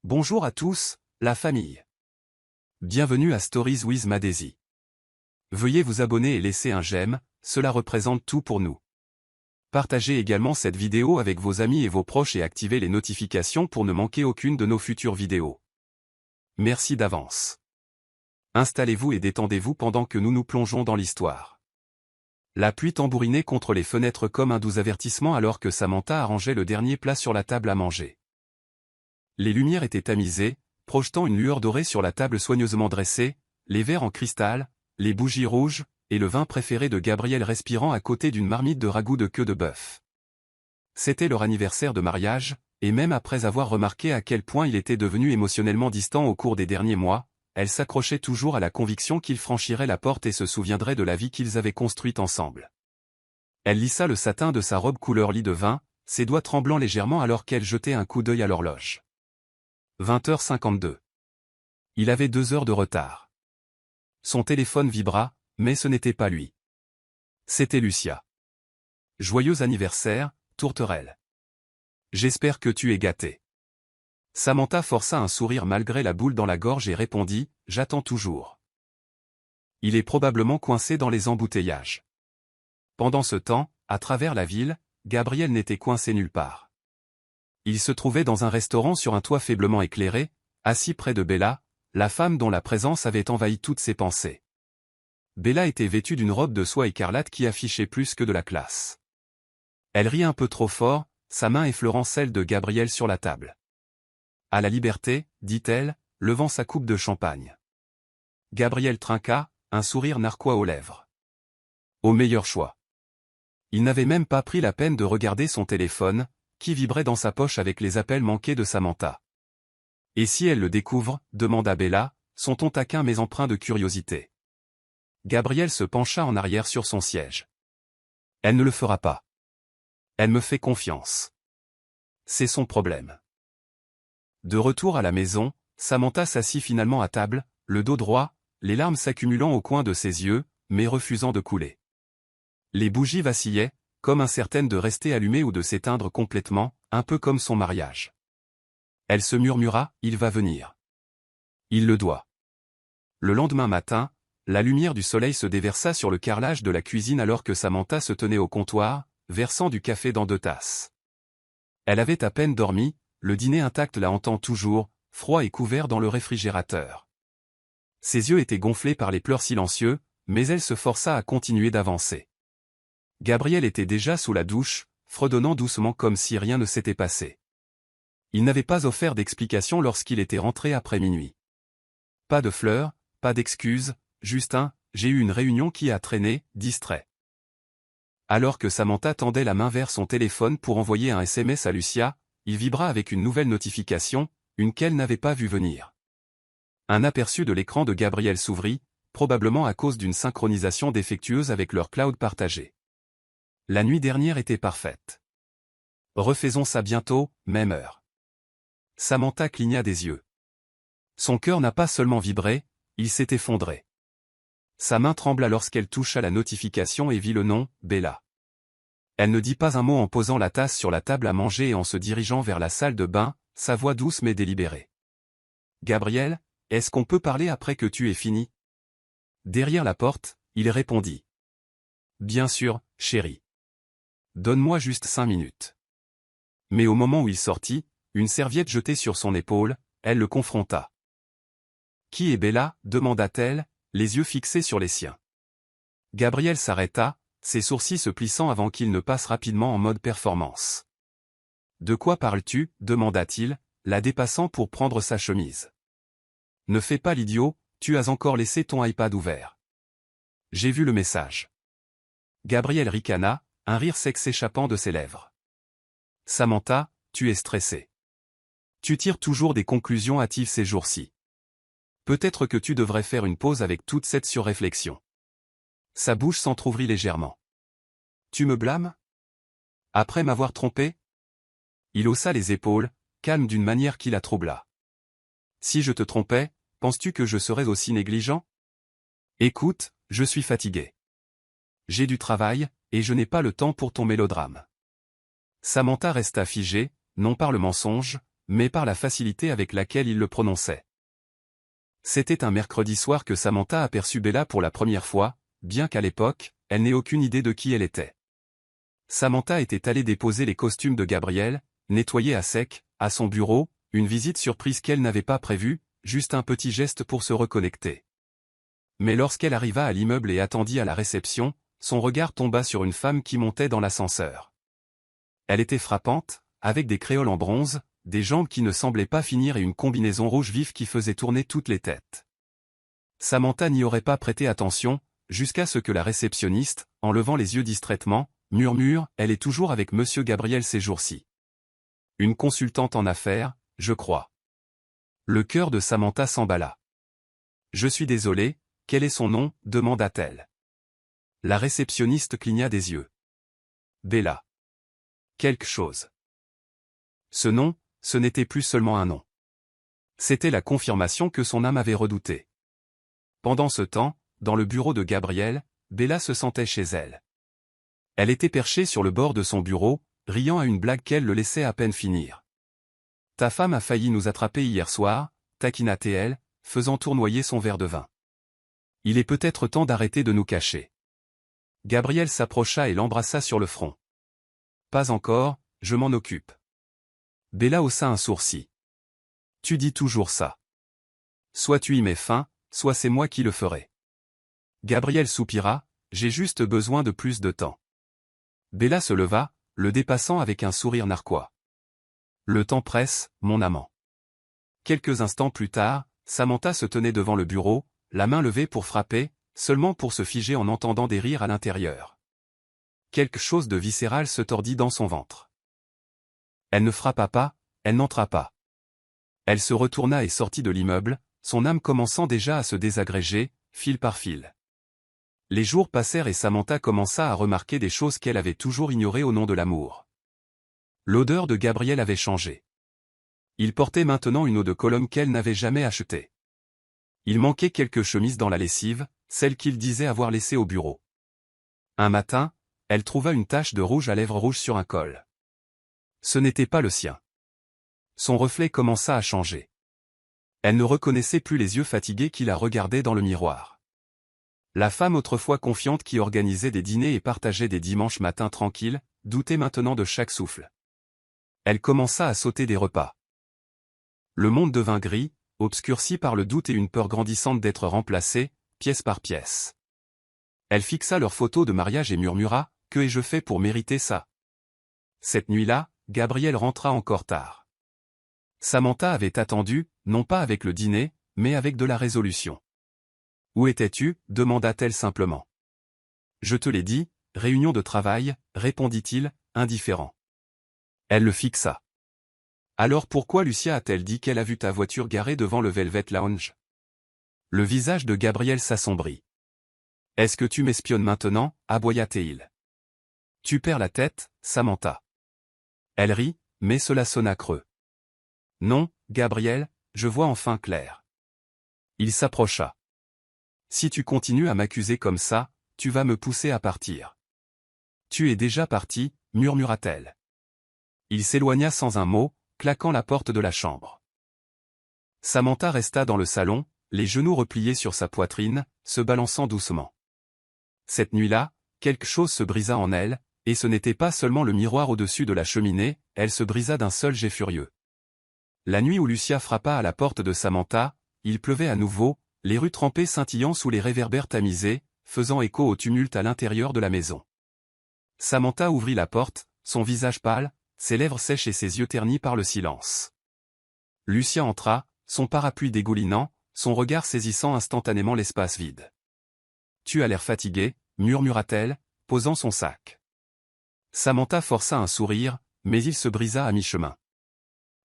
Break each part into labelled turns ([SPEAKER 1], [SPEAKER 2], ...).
[SPEAKER 1] Bonjour à tous, la famille. Bienvenue à Stories with Madesi. Veuillez vous abonner et laisser un j'aime, cela représente tout pour nous. Partagez également cette vidéo avec vos amis et vos proches et activez les notifications pour ne manquer aucune de nos futures vidéos. Merci d'avance. Installez-vous et détendez-vous pendant que nous nous plongeons dans l'histoire. La pluie tambourinait contre les fenêtres comme un doux avertissement alors que Samantha arrangeait le dernier plat sur la table à manger. Les lumières étaient tamisées, projetant une lueur dorée sur la table soigneusement dressée, les verres en cristal, les bougies rouges, et le vin préféré de Gabriel respirant à côté d'une marmite de ragoût de queue de bœuf. C'était leur anniversaire de mariage, et même après avoir remarqué à quel point il était devenu émotionnellement distant au cours des derniers mois, elle s'accrochait toujours à la conviction qu'il franchirait la porte et se souviendrait de la vie qu'ils avaient construite ensemble. Elle lissa le satin de sa robe couleur lit de vin, ses doigts tremblant légèrement alors qu'elle jetait un coup d'œil à l'horloge. 20h52. Il avait 2 heures de retard. Son téléphone vibra, mais ce n'était pas lui. C'était Lucia. Joyeux anniversaire, tourterelle. J'espère que tu es gâté. Samantha força un sourire malgré la boule dans la gorge et répondit, j'attends toujours. Il est probablement coincé dans les embouteillages. Pendant ce temps, à travers la ville, Gabriel n'était coincé nulle part. Il se trouvait dans un restaurant sur un toit faiblement éclairé, assis près de Bella, la femme dont la présence avait envahi toutes ses pensées. Bella était vêtue d'une robe de soie écarlate qui affichait plus que de la classe. Elle rit un peu trop fort, sa main effleurant celle de Gabriel sur la table. À la liberté, dit-elle, levant sa coupe de champagne. Gabriel trinqua, un sourire narquois aux lèvres. Au meilleur choix. Il n'avait même pas pris la peine de regarder son téléphone, qui vibrait dans sa poche avec les appels manqués de Samantha. Et si elle le découvre, demanda Bella, son ton taquin mais empreint de curiosité. Gabriel se pencha en arrière sur son siège. Elle ne le fera pas. Elle me fait confiance. C'est son problème. De retour à la maison, Samantha s'assit finalement à table, le dos droit, les larmes s'accumulant au coin de ses yeux, mais refusant de couler. Les bougies vacillaient, comme incertaines de rester allumées ou de s'éteindre complètement, un peu comme son mariage. Elle se murmura, il va venir. Il le doit. Le lendemain matin, la lumière du soleil se déversa sur le carrelage de la cuisine alors que Samantha se tenait au comptoir, versant du café dans 2 tasses. Elle avait à peine dormi, le dîner intact la hantant toujours, froid et couvert dans le réfrigérateur. Ses yeux étaient gonflés par les pleurs silencieux, mais elle se força à continuer d'avancer. Gabriel était déjà sous la douche, fredonnant doucement comme si rien ne s'était passé. Il n'avait pas offert d'explication lorsqu'il était rentré après minuit. Pas de fleurs, pas d'excuses, juste un « j'ai eu une réunion qui a traîné », distrait. Alors que Samantha tendait la main vers son téléphone pour envoyer un SMS à Lucia, il vibra avec une nouvelle notification, une qu'elle n'avait pas vue venir. Un aperçu de l'écran de Gabriel s'ouvrit, probablement à cause d'une synchronisation défectueuse avec leur cloud partagé. La nuit dernière était parfaite. Refaisons ça bientôt, même heure. Samantha cligna des yeux. Son cœur n'a pas seulement vibré, il s'est effondré. Sa main trembla lorsqu'elle toucha la notification et vit le nom, Bella. Elle ne dit pas un mot en posant la tasse sur la table à manger et en se dirigeant vers la salle de bain, sa voix douce mais délibérée. Gabriel, est-ce qu'on peut parler après que tu aies fini? Derrière la porte, il répondit. Bien sûr, chérie. Donne-moi juste 5 minutes. Mais au moment où il sortit, une serviette jetée sur son épaule, elle le confronta. Qui est Bella? Demanda-t-elle, les yeux fixés sur les siens. Gabriel s'arrêta, ses sourcils se plissant avant qu'il ne passe rapidement en mode performance. De quoi parles-tu? Demanda-t-il, la dépassant pour prendre sa chemise. Ne fais pas l'idiot, tu as encore laissé ton iPad ouvert. J'ai vu le message. Gabriel ricana, un rire sec s'échappant de ses lèvres. Samantha, tu es stressée. Tu tires toujours des conclusions hâtives ces jours-ci. Peut-être que tu devrais faire une pause avec toute cette surréflexion. Sa bouche s'entr'ouvrit légèrement. Tu me blâmes? Après m'avoir trompé? Il haussa les épaules, calme d'une manière qui la troubla. Si je te trompais, penses-tu que je serais aussi négligent? Écoute, je suis fatigué. J'ai du travail, et je n'ai pas le temps pour ton mélodrame. Samantha resta figée, non par le mensonge, mais par la facilité avec laquelle il le prononçait. C'était un mercredi soir que Samantha aperçut Bella pour la première fois, bien qu'à l'époque, elle n'ait aucune idée de qui elle était. Samantha était allée déposer les costumes de Gabriel, nettoyer à sec, à son bureau, une visite surprise qu'elle n'avait pas prévue, juste un petit geste pour se reconnecter. Mais lorsqu'elle arriva à l'immeuble et attendit à la réception, son regard tomba sur une femme qui montait dans l'ascenseur. Elle était frappante, avec des créoles en bronze, des jambes qui ne semblaient pas finir et une combinaison rouge vif qui faisait tourner toutes les têtes. Samantha n'y aurait pas prêté attention, jusqu'à ce que la réceptionniste, en levant les yeux distraitement, murmure « Elle est toujours avec Monsieur Gabriel ces jours-ci. Une consultante en affaires, je crois. » Le cœur de Samantha s'emballa. « Je suis désolée, quel est son nom ?» demanda-t-elle. La réceptionniste cligna des yeux. « Bella. Quelque chose. » Ce nom, ce n'était plus seulement un nom. C'était la confirmation que son âme avait redoutée. Pendant ce temps, dans le bureau de Gabriel, Bella se sentait chez elle. Elle était perchée sur le bord de son bureau, riant à une blague qu'elle le laissait à peine finir. « Ta femme a failli nous attraper hier soir » taquina-t-elle, faisant tournoyer son verre de vin. « Il est peut-être temps d'arrêter de nous cacher. » Gabriel s'approcha et l'embrassa sur le front. « Pas encore, je m'en occupe. » Bella haussa un sourcil. « Tu dis toujours ça. Soit tu y mets fin, soit c'est moi qui le ferai. » Gabriel soupira, « J'ai juste besoin de plus de temps. » Bella se leva, le dépassant avec un sourire narquois. « Le temps presse, mon amant. » Quelques instants plus tard, Samantha se tenait devant le bureau, la main levée pour frapper, seulement pour se figer en entendant des rires à l'intérieur. Quelque chose de viscéral se tordit dans son ventre. Elle ne frappa pas, elle n'entra pas. Elle se retourna et sortit de l'immeuble, son âme commençant déjà à se désagréger, fil par fil. Les jours passèrent et Samantha commença à remarquer des choses qu'elle avait toujours ignorées au nom de l'amour. L'odeur de Gabriel avait changé. Il portait maintenant une eau de Cologne qu'elle n'avait jamais achetée. Il manquait quelques chemises dans la lessive, celle qu'il disait avoir laissée au bureau. Un matin, elle trouva une tache de rouge à lèvres rouges sur un col. Ce n'était pas le sien. Son reflet commença à changer. Elle ne reconnaissait plus les yeux fatigués qui la regardaient dans le miroir. La femme autrefois confiante qui organisait des dîners et partageait des dimanches matins tranquilles, doutait maintenant de chaque souffle. Elle commença à sauter des repas. Le monde devint gris, obscurci par le doute et une peur grandissante d'être remplacée, pièce par pièce. Elle fixa leurs photos de mariage et murmura « Que ai-je fait pour mériter ça ?» Cette nuit-là, Gabriel rentra encore tard. Samantha avait attendu, non pas avec le dîner, mais avec de la résolution. « Où étais-tu » demanda-t-elle simplement. « Je te l'ai dit, réunion de travail » répondit-il, indifférent. Elle le fixa. « Alors pourquoi Lucia a-t-elle dit qu'elle a vu ta voiture garée devant le Velvet Lounge ?» Le visage de Gabriel s'assombrit. « Est-ce que tu m'espionnes maintenant » aboya-t-il. « Tu perds la tête, Samantha. » Elle rit, mais cela sonna creux. « Non, Gabriel, je vois enfin clair. » Il s'approcha. « Si tu continues à m'accuser comme ça, tu vas me pousser à partir. »« Tu es déjà parti, » murmura-t-elle. Il s'éloigna sans un mot, claquant la porte de la chambre. Samantha resta dans le salon, les genoux repliés sur sa poitrine, se balançant doucement. Cette nuit-là, quelque chose se brisa en elle, et ce n'était pas seulement le miroir au-dessus de la cheminée, elle se brisa d'un seul jet furieux. La nuit où Lucia frappa à la porte de Samantha, il pleuvait à nouveau, les rues trempées scintillant sous les réverbères tamisés, faisant écho au tumulte à l'intérieur de la maison. Samantha ouvrit la porte, son visage pâle, ses lèvres sèches et ses yeux ternis par le silence. Lucia entra, son parapluie dégoulinant, son regard saisissant instantanément l'espace vide. « Tu as l'air fatigué » murmura-t-elle, posant son sac. Samantha força un sourire, mais il se brisa à mi-chemin.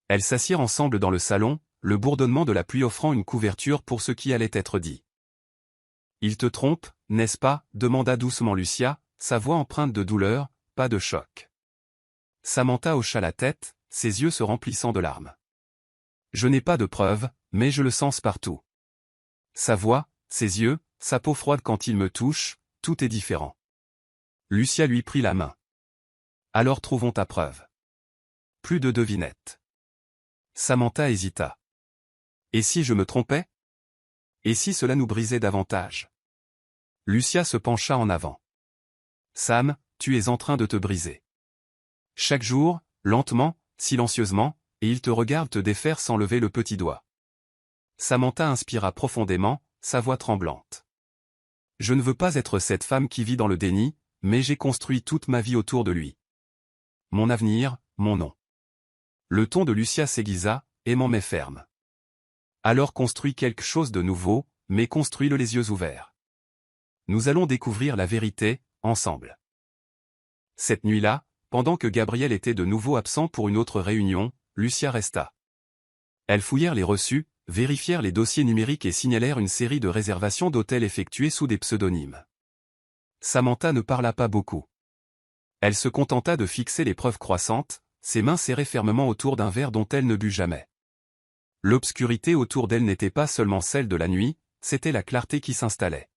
[SPEAKER 1] Elles s'assirent ensemble dans le salon, le bourdonnement de la pluie offrant une couverture pour ce qui allait être dit. « Il te trompe, n'est-ce pas » demanda doucement Lucia, sa voix empreinte de douleur, pas de choc. Samantha hocha la tête, ses yeux se remplissant de larmes. « Je n'ai pas de preuves, mais je le sens partout. » Sa voix, ses yeux, sa peau froide quand il me touche, tout est différent. Lucia lui prit la main. « Alors trouvons ta preuve. » Plus de devinettes. Samantha hésita. Et si je me trompais? Et si cela nous brisait davantage? Lucia se pencha en avant. Sam, tu es en train de te briser. Chaque jour, lentement, silencieusement, et il te regarde te défaire sans lever le petit doigt. Samantha inspira profondément, sa voix tremblante. Je ne veux pas être cette femme qui vit dans le déni, mais j'ai construit toute ma vie autour de lui. Mon avenir, mon nom. Le ton de Lucia s'aiguisa, aimant mais ferme. Alors construis quelque chose de nouveau, mais construis-le les yeux ouverts. Nous allons découvrir la vérité, ensemble. Cette nuit-là, pendant que Gabriel était de nouveau absent pour une autre réunion, Lucia resta. Elles fouillèrent les reçus, vérifièrent les dossiers numériques et signalèrent une série de réservations d'hôtels effectuées sous des pseudonymes. Samantha ne parla pas beaucoup. Elle se contenta de fixer les preuves croissantes, ses mains serrées fermement autour d'un verre dont elle ne but jamais. L'obscurité autour d'elle n'était pas seulement celle de la nuit, c'était la clarté qui s'installait.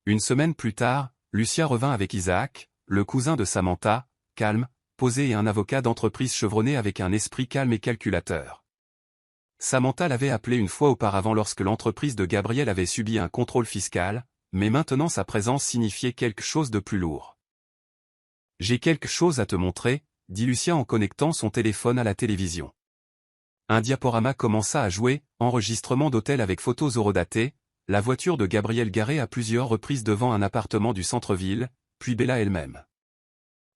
[SPEAKER 1] Une semaine plus tard, Lucia revint avec Isaac, le cousin de Samantha, calme, posé et un avocat d'entreprise chevronné avec un esprit calme et calculateur. Samantha l'avait appelé une fois auparavant lorsque l'entreprise de Gabriel avait subi un contrôle fiscal, mais maintenant sa présence signifiait quelque chose de plus lourd. « J'ai quelque chose à te montrer », dit Lucia en connectant son téléphone à la télévision. Un diaporama commença à jouer, enregistrement d'hôtel avec photos horodatées, la voiture de Gabriel garée à plusieurs reprises devant un appartement du centre-ville, puis Bella elle-même.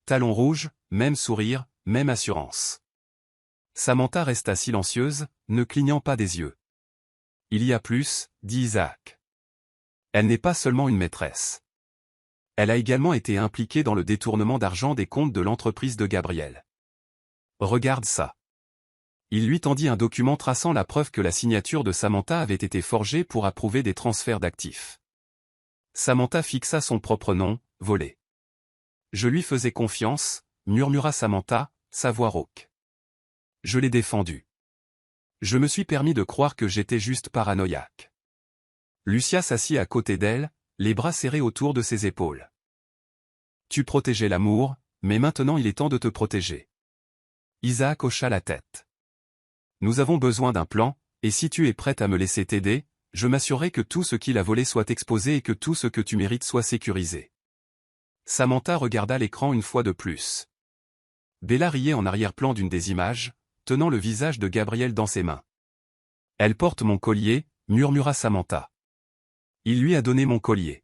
[SPEAKER 1] Talons rouges, même sourire, même assurance. Samantha resta silencieuse, ne clignant pas des yeux. Il y a plus, dit Isaac. Elle n'est pas seulement une maîtresse. Elle a également été impliquée dans le détournement d'argent des comptes de l'entreprise de Gabriel. Regarde ça. Il lui tendit un document traçant la preuve que la signature de Samantha avait été forgée pour approuver des transferts d'actifs. Samantha fixa son propre nom, volé. Je lui faisais confiance, murmura Samantha, sa voix rauque. Je l'ai défendu. Je me suis permis de croire que j'étais juste paranoïaque. Lucia s'assit à côté d'elle, les bras serrés autour de ses épaules. Tu protégeais l'amour, mais maintenant il est temps de te protéger. Isaac hocha la tête. Nous avons besoin d'un plan, et si tu es prête à me laisser t'aider, je m'assurerai que tout ce qu'il a volé soit exposé et que tout ce que tu mérites soit sécurisé. Samantha regarda l'écran une fois de plus. Bella riait en arrière-plan d'une des images, tenant le visage de Gabriel dans ses mains. Elle porte mon collier, murmura Samantha. Il lui a donné mon collier.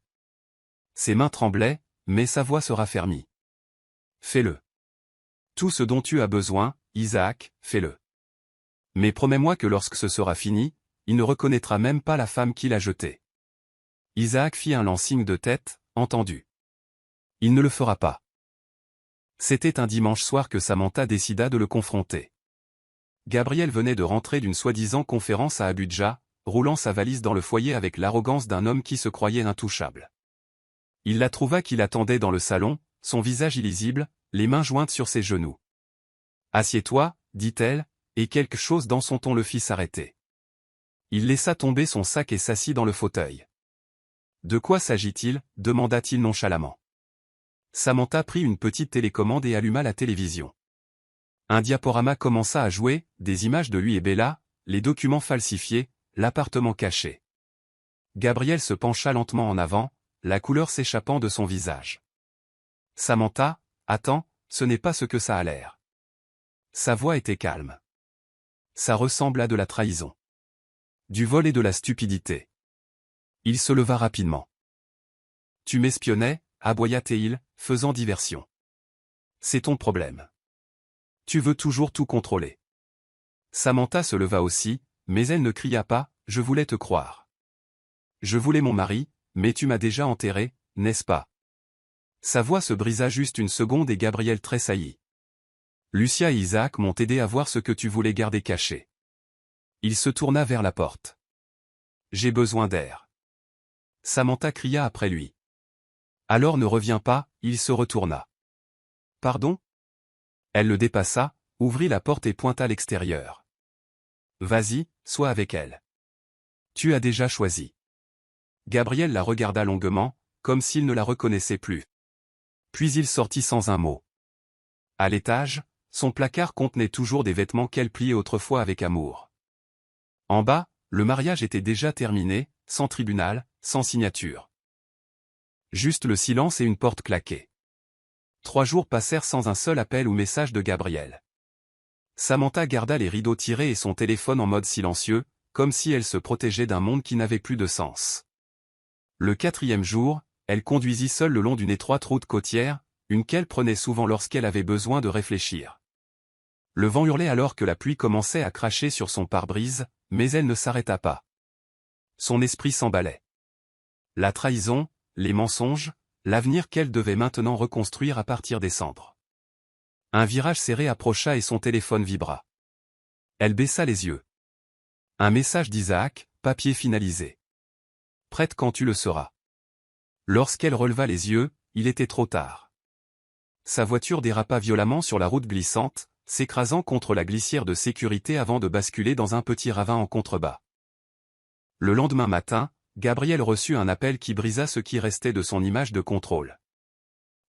[SPEAKER 1] Ses mains tremblaient, mais sa voix se raffermit. Fais-le. Tout ce dont tu as besoin, Isaac, fais-le. Mais promets-moi que lorsque ce sera fini, il ne reconnaîtra même pas la femme qui l'a jetée. Isaac fit un lent signe de tête, entendu. Il ne le fera pas. C'était un dimanche soir que Samantha décida de le confronter. Gabriel venait de rentrer d'une soi-disant conférence à Abuja, roulant sa valise dans le foyer avec l'arrogance d'un homme qui se croyait intouchable. Il la trouva qui l'attendait dans le salon, son visage illisible, les mains jointes sur ses genoux. « Assieds-toi, dit-elle, et quelque chose dans son ton le fit s'arrêter. Il laissa tomber son sac et s'assit dans le fauteuil. « De quoi s'agit-il » demanda-t-il nonchalamment. Samantha prit une petite télécommande et alluma la télévision. Un diaporama commença à jouer, des images de lui et Bella, les documents falsifiés, l'appartement caché. Gabriel se pencha lentement en avant, la couleur s'échappant de son visage. « Samantha, attends, ce n'est pas ce que ça a l'air. » Sa voix était calme. Ça ressemble à de la trahison. Du vol et de la stupidité. Il se leva rapidement. « Tu m'espionnais » aboya-t-il, faisant diversion. « C'est ton problème. Tu veux toujours tout contrôler. » Samantha se leva aussi, mais elle ne cria pas, « Je voulais te croire. Je voulais mon mari, mais tu m'as déjà enterré, n'est-ce pas ?» Sa voix se brisa juste une seconde et Gabriel tressaillit. « Lucia et Isaac m'ont aidé à voir ce que tu voulais garder caché. » Il se tourna vers la porte. « J'ai besoin d'air. » Samantha cria après lui. « Alors ne reviens pas », il se retourna. « Pardon ?» Elle le dépassa, ouvrit la porte et pointa à l'extérieur. « Vas-y, sois avec elle. Tu as déjà choisi. » Gabriel la regarda longuement, comme s'il ne la reconnaissait plus. Puis il sortit sans un mot. À l'étage, son placard contenait toujours des vêtements qu'elle pliait autrefois avec amour. En bas, le mariage était déjà terminé, sans tribunal, sans signature. Juste le silence et une porte claquée. 3 jours passèrent sans un seul appel ou message de Gabriel. Samantha garda les rideaux tirés et son téléphone en mode silencieux, comme si elle se protégeait d'un monde qui n'avait plus de sens. Le 4e jour, elle conduisit seule le long d'une étroite route côtière, une qu'elle prenait souvent lorsqu'elle avait besoin de réfléchir. Le vent hurlait alors que la pluie commençait à cracher sur son pare-brise, mais elle ne s'arrêta pas. Son esprit s'emballait. La trahison, les mensonges, l'avenir qu'elle devait maintenant reconstruire à partir des cendres. Un virage serré approcha et son téléphone vibra. Elle baissa les yeux. Un message d'Isaac, papier finalisé. Prête quand tu le seras. Lorsqu'elle releva les yeux, il était trop tard. Sa voiture dérapa violemment sur la route glissante, s'écrasant contre la glissière de sécurité avant de basculer dans un petit ravin en contrebas. Le lendemain matin, Gabriel reçut un appel qui brisa ce qui restait de son image de contrôle.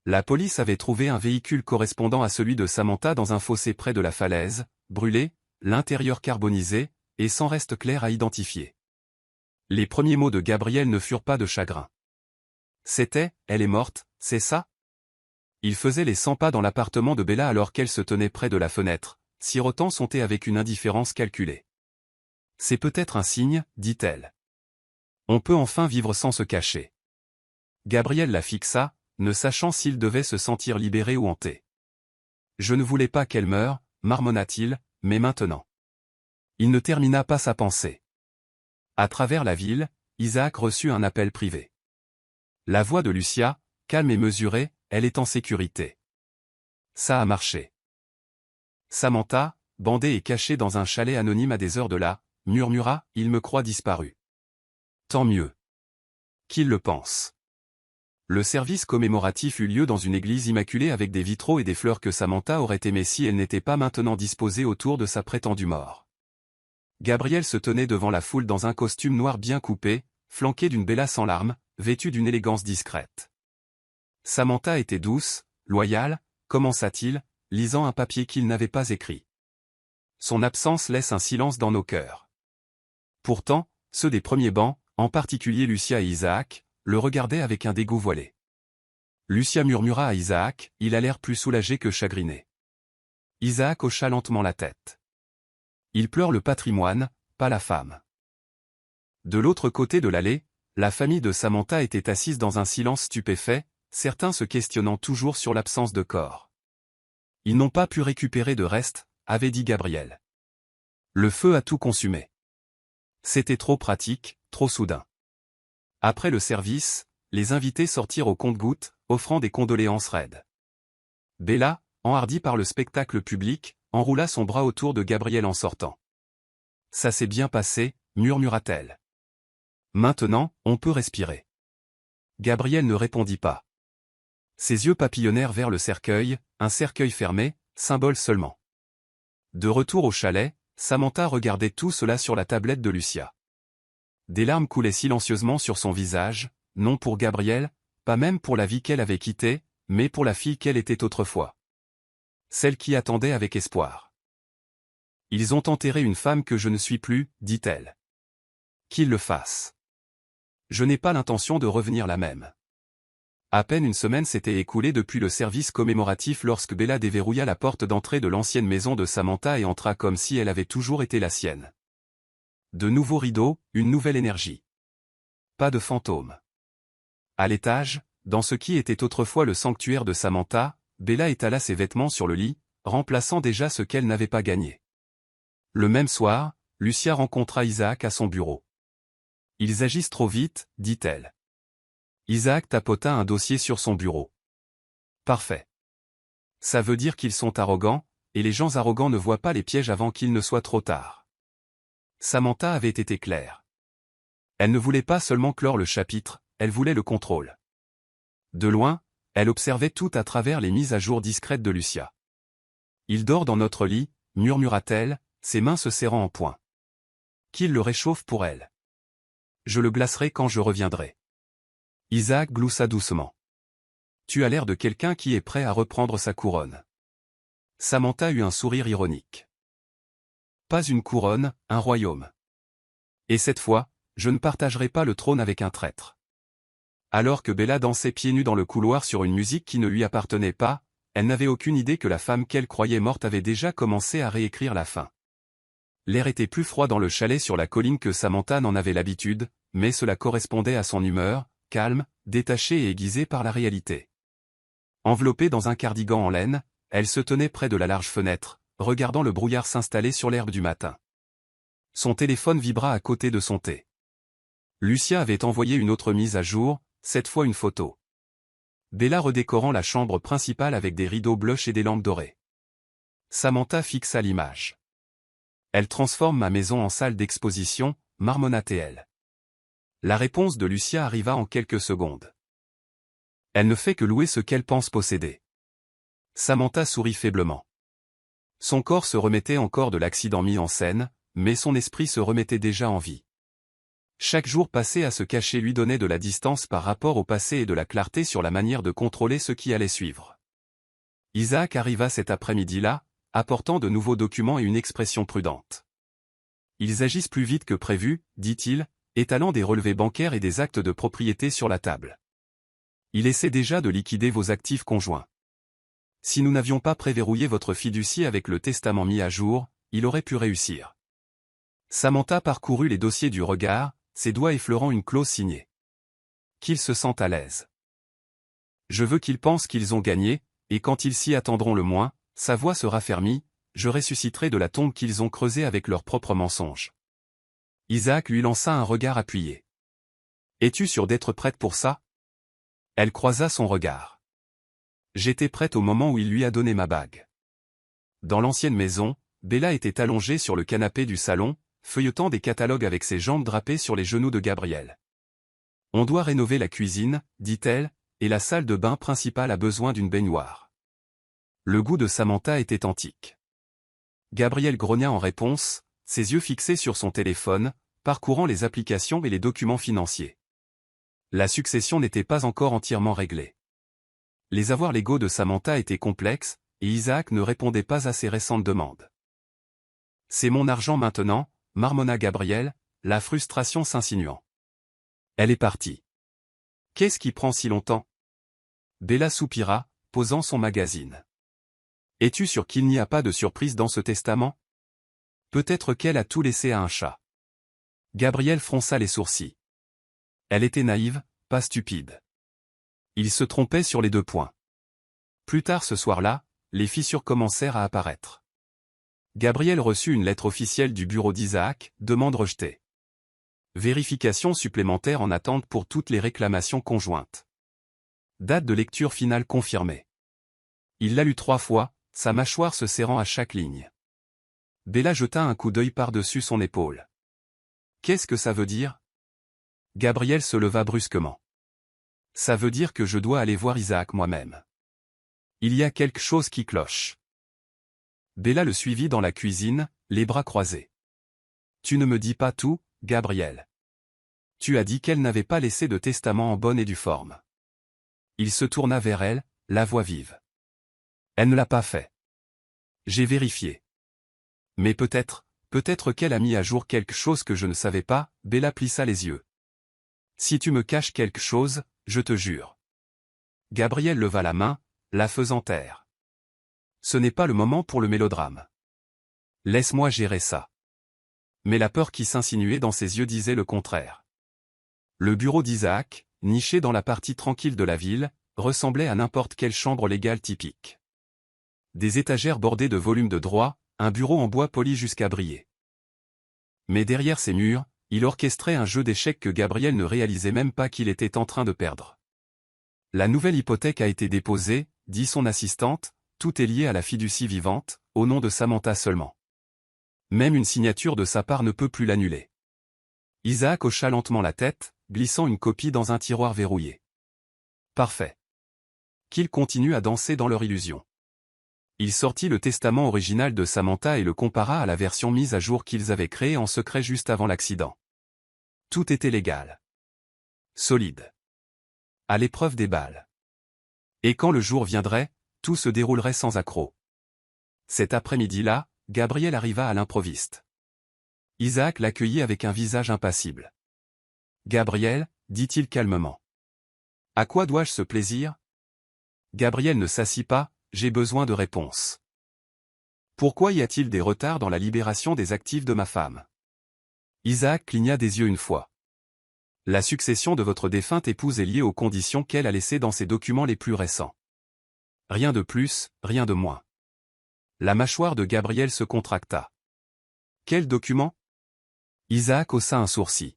[SPEAKER 1] La police avait trouvé un véhicule correspondant à celui de Samantha dans un fossé près de la falaise, brûlé, l'intérieur carbonisé, et sans reste clair à identifier. Les premiers mots de Gabriel ne furent pas de chagrin. C'était « Elle est morte, c'est ça ?» Il faisait les 100 pas dans l'appartement de Bella alors qu'elle se tenait près de la fenêtre, sirotant son thé avec une indifférence calculée. « C'est peut-être un signe, dit-elle. On peut enfin vivre sans se cacher. » Gabriel la fixa, ne sachant s'il devait se sentir libéré ou hanté. « Je ne voulais pas qu'elle meure, marmonna-t-il, mais maintenant. » Il ne termina pas sa pensée. À travers la ville, Isaac reçut un appel privé. La voix de Lucia, calme et mesurée, elle est en sécurité. Ça a marché. Samantha, bandée et cachée dans un chalet anonyme à des heures de là, murmura, il me croit disparu. Tant mieux. Qu'il le pense. Le service commémoratif eut lieu dans une église immaculée avec des vitraux et des fleurs que Samantha aurait aimé si elle n'était pas maintenant disposée autour de sa prétendue mort. Gabriel se tenait devant la foule dans un costume noir bien coupé, flanqué d'une Bella sans larmes, vêtue d'une élégance discrète. Samantha était douce, loyale, commença-t-il, lisant un papier qu'il n'avait pas écrit. Son absence laisse un silence dans nos cœurs. Pourtant, ceux des premiers bancs, en particulier Lucia et Isaac, le regardaient avec un dégoût voilé. Lucia murmura à Isaac, il a l'air plus soulagé que chagriné. Isaac hocha lentement la tête. Il pleure le patrimoine, pas la femme. De l'autre côté de l'allée, la famille de Samantha était assise dans un silence stupéfait, certains se questionnant toujours sur l'absence de corps. Ils n'ont pas pu récupérer de restes, avait dit Gabriel. Le feu a tout consumé. C'était trop pratique, trop soudain. Après le service, les invités sortirent au compte-gouttes, offrant des condoléances raides. Bella, enhardie par le spectacle public, enroula son bras autour de Gabriel en sortant. « Ça s'est bien passé », murmura-t-elle. « Maintenant, on peut respirer. » Gabriel ne répondit pas. Ses yeux papillonnèrent vers le cercueil, un cercueil fermé, symbole seulement. De retour au chalet, Samantha regardait tout cela sur la tablette de Lucia. Des larmes coulaient silencieusement sur son visage, non pour Gabriel, pas même pour la vie qu'elle avait quittée, mais pour la fille qu'elle était autrefois. Celle qui attendait avec espoir. « Ils ont enterré une femme que je ne suis plus, dit-elle. Qu'ils le fassent. Je n'ai pas l'intention de revenir la même. » À peine une semaine s'était écoulée depuis le service commémoratif lorsque Bella déverrouilla la porte d'entrée de l'ancienne maison de Samantha et entra comme si elle avait toujours été la sienne. De nouveaux rideaux, une nouvelle énergie. Pas de fantômes. À l'étage, dans ce qui était autrefois le sanctuaire de Samantha, Bella étala ses vêtements sur le lit, remplaçant déjà ce qu'elle n'avait pas gagné. Le même soir, Lucia rencontra Isaac à son bureau. « Ils agissent trop vite, dit-elle. » Isaac tapota un dossier sur son bureau. « Parfait. Ça veut dire qu'ils sont arrogants, et les gens arrogants ne voient pas les pièges avant qu'il ne soit trop tard. » Samantha avait été claire. Elle ne voulait pas seulement clore le chapitre, elle voulait le contrôle. De loin, elle observait tout à travers les mises à jour discrètes de Lucia. « Il dort dans notre lit, » murmura-t-elle, ses mains se serrant en poing. « Qu'il le réchauffe pour elle. Je le glacerai quand je reviendrai. » Isaac gloussa doucement. « Tu as l'air de quelqu'un qui est prêt à reprendre sa couronne. » Samantha eut un sourire ironique. Pas une couronne, un royaume. Et cette fois, je ne partagerai pas le trône avec un traître. Alors que Bella dansait pieds nus dans le couloir sur une musique qui ne lui appartenait pas, elle n'avait aucune idée que la femme qu'elle croyait morte avait déjà commencé à réécrire la fin. L'air était plus froid dans le chalet sur la colline que Samantha n'en avait l'habitude, mais cela correspondait à son humeur, calme, détachée et aiguisée par la réalité. Enveloppée dans un cardigan en laine, elle se tenait près de la large fenêtre, regardant le brouillard s'installer sur l'herbe du matin. Son téléphone vibra à côté de son thé. Lucia avait envoyé une autre mise à jour, cette fois une photo. Bella redécorant la chambre principale avec des rideaux blush et des lampes dorées. Samantha fixa l'image. Elle transforme ma maison en salle d'exposition, marmonna-t-elle. La réponse de Lucia arriva en quelques secondes. Elle ne fait que louer ce qu'elle pense posséder. Samantha sourit faiblement. Son corps se remettait encore de l'accident mis en scène, mais son esprit se remettait déjà en vie. Chaque jour passé à se cacher lui donnait de la distance par rapport au passé et de la clarté sur la manière de contrôler ce qui allait suivre. Isaac arriva cet après-midi-là, apportant de nouveaux documents et une expression prudente. Ils agissent plus vite que prévu, dit-il, étalant des relevés bancaires et des actes de propriété sur la table. Il essaie déjà de liquider vos actifs conjoints. Si nous n'avions pas préverrouillé votre fiducie avec le testament mis à jour, il aurait pu réussir. Samantha parcourut les dossiers du regard, ses doigts effleurant une clause signée. Qu'ils se sentent à l'aise. Je veux qu'ils pensent qu'ils ont gagné, et quand ils s'y attendront le moins, sa voix se raffermit, je ressusciterai de la tombe qu'ils ont creusée avec leurs propres mensonges. Isaac lui lança un regard appuyé. Es-tu sûre d'être prête pour ça? Elle croisa son regard. J'étais prête au moment où il lui a donné ma bague. Dans l'ancienne maison, Bella était allongée sur le canapé du salon, feuilletant des catalogues avec ses jambes drapées sur les genoux de Gabriel. On doit rénover la cuisine, dit-elle, et la salle de bain principale a besoin d'une baignoire. Le goût de Samantha était antique. Gabriel grogna en réponse, ses yeux fixés sur son téléphone, parcourant les applications et les documents financiers. La succession n'était pas encore entièrement réglée. Les avoirs légaux de Samantha étaient complexes, et Isaac ne répondait pas à ses récentes demandes. C'est mon argent maintenant, marmonna Gabriel, la frustration s'insinuant. Elle est partie. Qu'est-ce qui prend si longtemps? Bella soupira, posant son magazine. Es-tu sûr qu'il n'y a pas de surprise dans ce testament? Peut-être qu'elle a tout laissé à un chat. Gabriel fronça les sourcils. Elle était naïve, pas stupide. Il se trompait sur les 2 points. Plus tard ce soir-là, les fissures commencèrent à apparaître. Gabriel reçut une lettre officielle du bureau d'Isaac, demande rejetée. Vérification supplémentaire en attente pour toutes les réclamations conjointes. Date de lecture finale confirmée. Il l'a lu 3 fois, sa mâchoire se serrant à chaque ligne. Bella jeta un coup d'œil par-dessus son épaule. Qu'est-ce que ça veut dire? Gabriel se leva brusquement. Ça veut dire que je dois aller voir Isaac moi-même. Il y a quelque chose qui cloche. Bella le suivit dans la cuisine, les bras croisés. Tu ne me dis pas tout, Gabriel. Tu as dit qu'elle n'avait pas laissé de testament en bonne et due forme. Il se tourna vers elle, la voix vive. Elle ne l'a pas fait. J'ai vérifié. Mais peut-être qu'elle a mis à jour quelque chose que je ne savais pas, Bella plissa les yeux. Si tu me caches quelque chose, je te jure. Gabriel leva la main, la faisant taire. Ce n'est pas le moment pour le mélodrame. Laisse-moi gérer ça. Mais la peur qui s'insinuait dans ses yeux disait le contraire. Le bureau d'Isaac, niché dans la partie tranquille de la ville, ressemblait à n'importe quelle chambre légale typique. Des étagères bordées de volumes de droit, un bureau en bois poli jusqu'à briller. Mais derrière ces murs, il orchestrait un jeu d'échecs que Gabriel ne réalisait même pas qu'il était en train de perdre. La nouvelle hypothèque a été déposée, dit son assistante, tout est lié à la fiducie vivante, au nom de Samantha seulement. Même une signature de sa part ne peut plus l'annuler. Isaac hocha lentement la tête, glissant une copie dans un tiroir verrouillé. Parfait. Qu'ils continuent à danser dans leur illusion. Il sortit le testament original de Samantha et le compara à la version mise à jour qu'ils avaient créée en secret juste avant l'accident. Tout était légal. Solide. À l'épreuve des balles. Et quand le jour viendrait, tout se déroulerait sans accroc. Cet après-midi-là, Gabriel arriva à l'improviste. Isaac l'accueillit avec un visage impassible. « Gabriel, dit-il calmement. À quoi dois-je ce plaisir ?» Gabriel ne s'assit pas, « J'ai besoin de réponses. Pourquoi y a-t-il des retards dans la libération des actifs de ma femme ?» Isaac cligna des yeux une fois. « La succession de votre défunte épouse est liée aux conditions qu'elle a laissées dans ses documents les plus récents. Rien de plus, rien de moins. » La mâchoire de Gabriel se contracta. « Quel document ?» Isaac haussa un sourcil.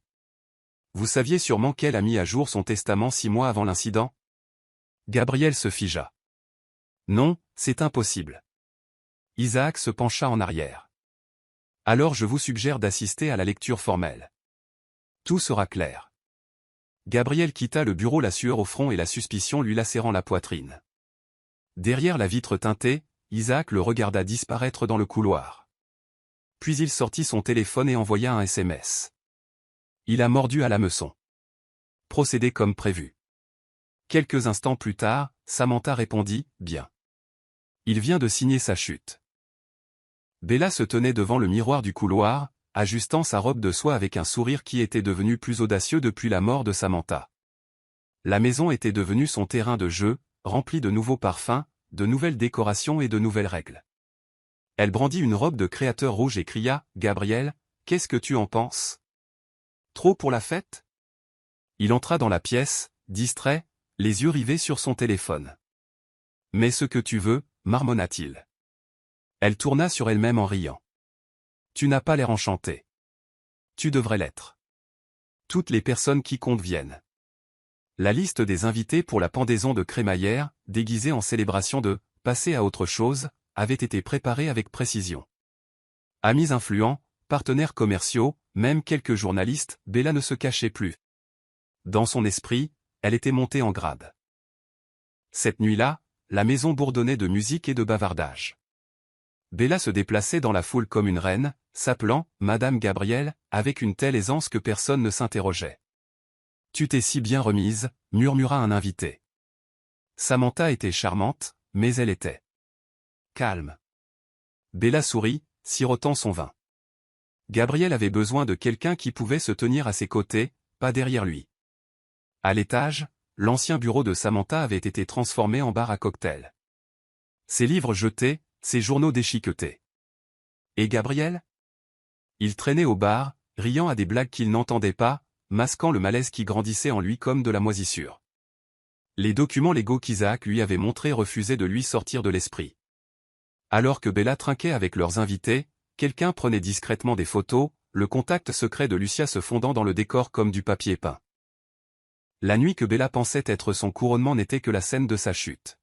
[SPEAKER 1] « Vous saviez sûrement qu'elle a mis à jour son testament 6 mois avant l'incident ?» Gabriel se figea. « Non, c'est impossible. » Isaac se pencha en arrière. « Alors je vous suggère d'assister à la lecture formelle. Tout sera clair. » Gabriel quitta le bureau, la sueur au front et la suspicion lui lacérant la poitrine. Derrière la vitre teintée, Isaac le regarda disparaître dans le couloir. Puis il sortit son téléphone et envoya un SMS. Il a mordu à l'hameçon. Procédé comme prévu. Quelques instants plus tard, Samantha répondit « Bien. » Il vient de signer sa chute. Bella se tenait devant le miroir du couloir, ajustant sa robe de soie avec un sourire qui était devenu plus audacieux depuis la mort de Samantha. La maison était devenue son terrain de jeu, rempli de nouveaux parfums, de nouvelles décorations et de nouvelles règles. Elle brandit une robe de créateur rouge et cria « Gabriel, qu'est-ce que tu en penses? Trop pour la fête ?» Il entra dans la pièce, distrait, les yeux rivés sur son téléphone. « Mais ce que tu veux, » marmonna-t-il. Elle tourna sur elle-même en riant. « Tu n'as pas l'air enchantée. Tu devrais l'être. Toutes les personnes qui comptent viennent. » La liste des invités pour la pendaison de crémaillère, déguisée en célébration de « passer à autre chose », avait été préparée avec précision. Amis influents, partenaires commerciaux, même quelques journalistes, Bella ne se cachait plus. Dans son esprit, elle était montée en grade. Cette nuit-là, la maison bourdonnait de musique et de bavardage. Bella se déplaçait dans la foule comme une reine, s'appelant « Madame Gabriel » avec une telle aisance que personne ne s'interrogeait. « Tu t'es si bien remise » murmura un invité. Samantha était charmante, mais elle était calme. Bella sourit, sirotant son vin. Gabriel avait besoin de quelqu'un qui pouvait se tenir à ses côtés, pas derrière lui. À l'étage, l'ancien bureau de Samantha avait été transformé en bar à cocktail. Ses livres jetés, ses journaux déchiquetés. Et Gabriel? Il traînait au bar, riant à des blagues qu'il n'entendait pas, masquant le malaise qui grandissait en lui comme de la moisissure. Les documents légaux qu'Isaac lui avait montrés refusaient de lui sortir de l'esprit. Alors que Bella trinquait avec leurs invités, quelqu'un prenait discrètement des photos, le contact secret de Lucia se fondant dans le décor comme du papier peint. La nuit que Bella pensait être son couronnement n'était que la scène de sa chute.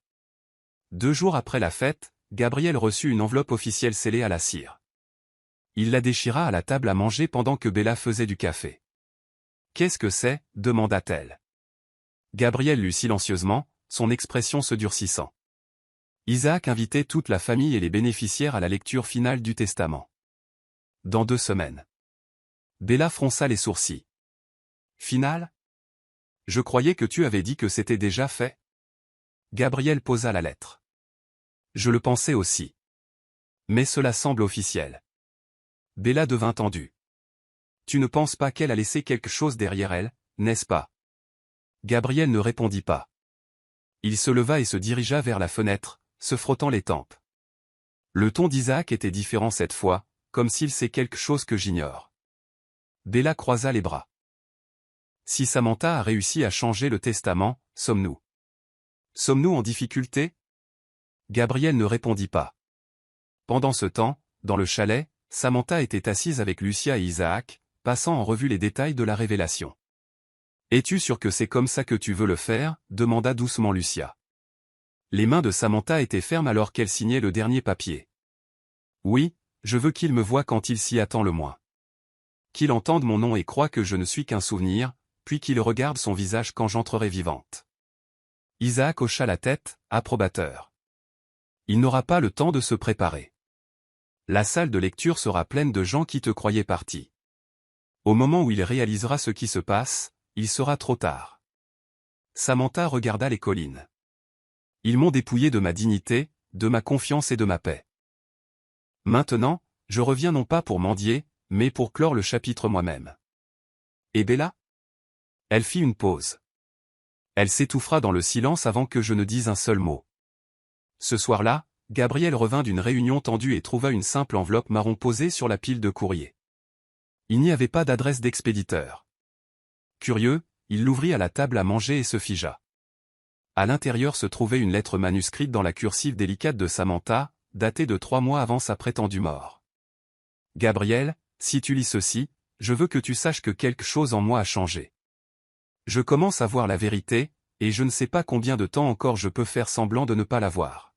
[SPEAKER 1] 2 jours après la fête, Gabriel reçut une enveloppe officielle scellée à la cire. Il la déchira à la table à manger pendant que Bella faisait du café. « Qu'est-ce que c'est » demanda-t-elle. Gabriel lut silencieusement, son expression se durcissant. Isaac invitait toute la famille et les bénéficiaires à la lecture finale du testament. Dans 2 semaines. Bella fronça les sourcils. Finale? Je croyais que tu avais dit que c'était déjà fait. Gabriel posa la lettre. Je le pensais aussi. Mais cela semble officiel. Bella devint tendue. Tu ne penses pas qu'elle a laissé quelque chose derrière elle, n'est-ce pas? Gabriel ne répondit pas. Il se leva et se dirigea vers la fenêtre, se frottant les tempes. Le ton d'Isaac était différent cette fois, comme s'il sait quelque chose que j'ignore. Bella croisa les bras. Si Samantha a réussi à changer le testament, sommes-nous en difficulté? Gabriel ne répondit pas. Pendant ce temps, dans le chalet, Samantha était assise avec Lucia et Isaac, passant en revue les détails de la révélation. « Es-tu sûr que c'est comme ça que tu veux le faire » demanda doucement Lucia. Les mains de Samantha étaient fermes alors qu'elle signait le dernier papier. « Oui, je veux qu'il me voie quand il s'y attend le moins. Qu'il entende mon nom et croie que je ne suis qu'un souvenir, puis qu'il regarde son visage quand j'entrerai vivante. » Isaac hocha la tête, approbateur. Il n'aura pas le temps de se préparer. La salle de lecture sera pleine de gens qui te croyaient parti. Au moment où il réalisera ce qui se passe, il sera trop tard. Samantha regarda les collines. Ils m'ont dépouillé de ma dignité, de ma confiance et de ma paix. Maintenant, je reviens non pas pour mendier, mais pour clore le chapitre moi-même. Et Bella? Elle fit une pause. Elle s'étouffera dans le silence avant que je ne dise un seul mot. Ce soir-là, Gabriel revint d'une réunion tendue et trouva une simple enveloppe marron posée sur la pile de courrier. Il n'y avait pas d'adresse d'expéditeur. Curieux, il l'ouvrit à la table à manger et se figea. À l'intérieur se trouvait une lettre manuscrite dans la cursive délicate de Samantha, datée de 3 mois avant sa prétendue mort. Gabriel, si tu lis ceci, je veux que tu saches que quelque chose en moi a changé. Je commence à voir la vérité, et je ne sais pas combien de temps encore je peux faire semblant de ne pas la voir.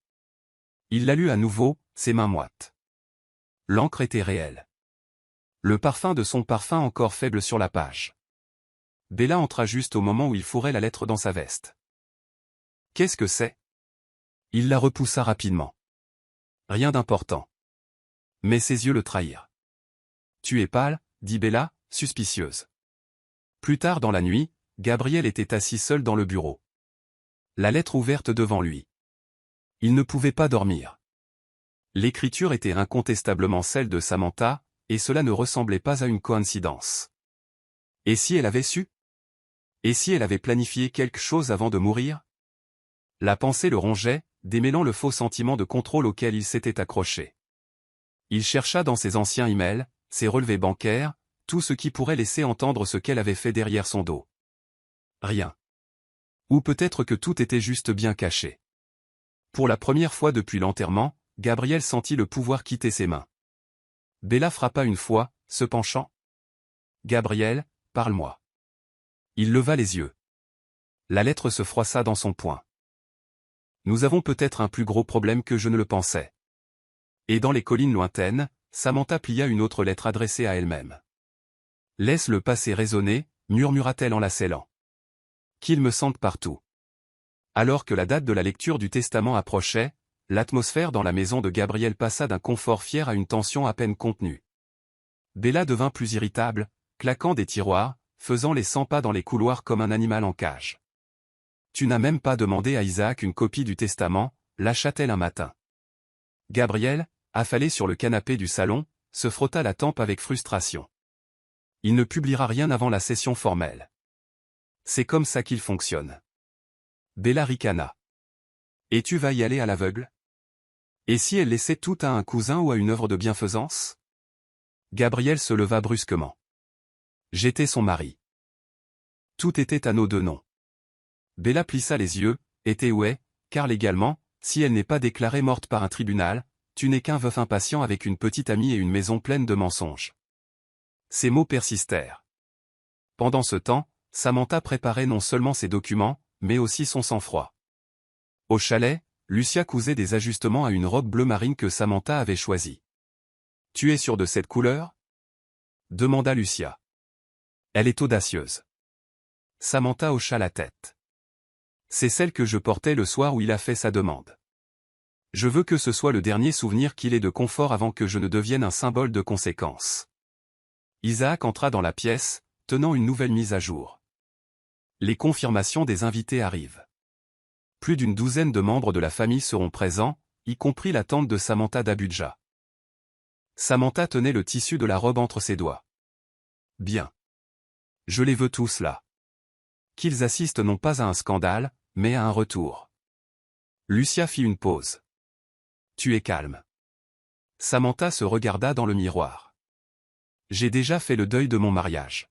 [SPEAKER 1] Il la lut à nouveau, ses mains moites. L'encre était réelle. Le parfum de son parfum encore faible sur la page. Bella entra juste au moment où il fourrait la lettre dans sa veste. « Qu'est-ce que c'est » Il la repoussa rapidement. Rien d'important. Mais ses yeux le trahirent. « Tu es pâle » dit Bella, suspicieuse. Plus tard dans la nuit, Gabriel était assis seul dans le bureau. La lettre ouverte devant lui. Il ne pouvait pas dormir. L'écriture était incontestablement celle de Samantha, et cela ne ressemblait pas à une coïncidence. Et si elle avait su? Et si elle avait planifié quelque chose avant de mourir? La pensée le rongeait, démêlant le faux sentiment de contrôle auquel il s'était accroché. Il chercha dans ses anciens emails, ses relevés bancaires, tout ce qui pourrait laisser entendre ce qu'elle avait fait derrière son dos. Rien. Ou peut-être que tout était juste bien caché. Pour la première fois depuis l'enterrement, Gabriel sentit le pouvoir quitter ses mains. Bella frappa une fois, se penchant. « Gabriel, parle-moi. » Il leva les yeux. La lettre se froissa dans son poing. « Nous avons peut-être un plus gros problème que je ne le pensais. » Et dans les collines lointaines, Samantha plia une autre lettre adressée à elle-même. « Laisse le passé résonner, murmura-t-elle en la scellant. Qu'il me sente partout. » Alors que la date de la lecture du testament approchait, l'atmosphère dans la maison de Gabriel passa d'un confort fier à une tension à peine contenue. Bella devint plus irritable, claquant des tiroirs, faisant les 100 pas dans les couloirs comme un animal en cage. « Tu n'as même pas demandé à Isaac une copie du testament » lâcha-t-elle un matin. Gabriel, affalé sur le canapé du salon, se frotta la tempe avec frustration. Il ne publiera rien avant la session formelle. C'est comme ça qu'il fonctionne. Bella ricana. Et tu vas y aller à l'aveugle? Et si elle laissait tout à un cousin ou à une œuvre de bienfaisance? Gabriel se leva brusquement. J'étais son mari. Tout était à nos deux noms. Bella plissa les yeux, était où est, car légalement, si elle n'est pas déclarée morte par un tribunal, tu n'es qu'un veuf impatient avec une petite amie et une maison pleine de mensonges. Ces mots persistèrent. Pendant ce temps, Samantha préparait non seulement ses documents, mais aussi son sang-froid. Au chalet, Lucia cousait des ajustements à une robe bleu marine que Samantha avait choisie. « Tu es sûre de cette couleur » demanda Lucia. « Elle est audacieuse. » Samantha hocha la tête. « C'est celle que je portais le soir où il a fait sa demande. Je veux que ce soit le dernier souvenir qu'il ait de confort avant que je ne devienne un symbole de conséquence. » Isaac entra dans la pièce, tenant une nouvelle mise à jour. Les confirmations des invités arrivent. Plus d'une douzaine de membres de la famille seront présents, y compris la tante de Samantha d'Abudja. Samantha tenait le tissu de la robe entre ses doigts. Bien. Je les veux tous là. Qu'ils assistent non pas à un scandale, mais à un retour. Lucia fit une pause. Tu es calme. Samantha se regarda dans le miroir. J'ai déjà fait le deuil de mon mariage.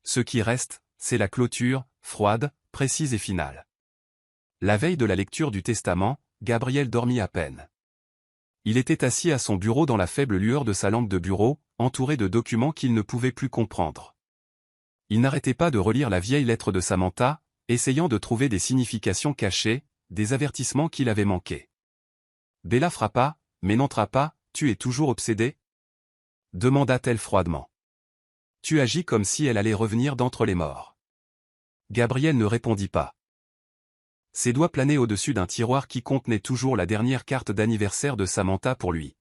[SPEAKER 1] Ce qui reste, c'est la clôture, froide, précise et finale. La veille de la lecture du testament, Gabriel dormit à peine. Il était assis à son bureau dans la faible lueur de sa lampe de bureau, entouré de documents qu'il ne pouvait plus comprendre. Il n'arrêtait pas de relire la vieille lettre de Samantha, essayant de trouver des significations cachées, des avertissements qu'il avait manqués. Bella frappa, mais n'entra pas. « Tu es toujours obsédé » demanda-t-elle froidement. « Tu agis comme si elle allait revenir d'entre les morts. » Gabriel ne répondit pas. Ses doigts planaient au-dessus d'un tiroir qui contenait toujours la dernière carte d'anniversaire de Samantha pour lui.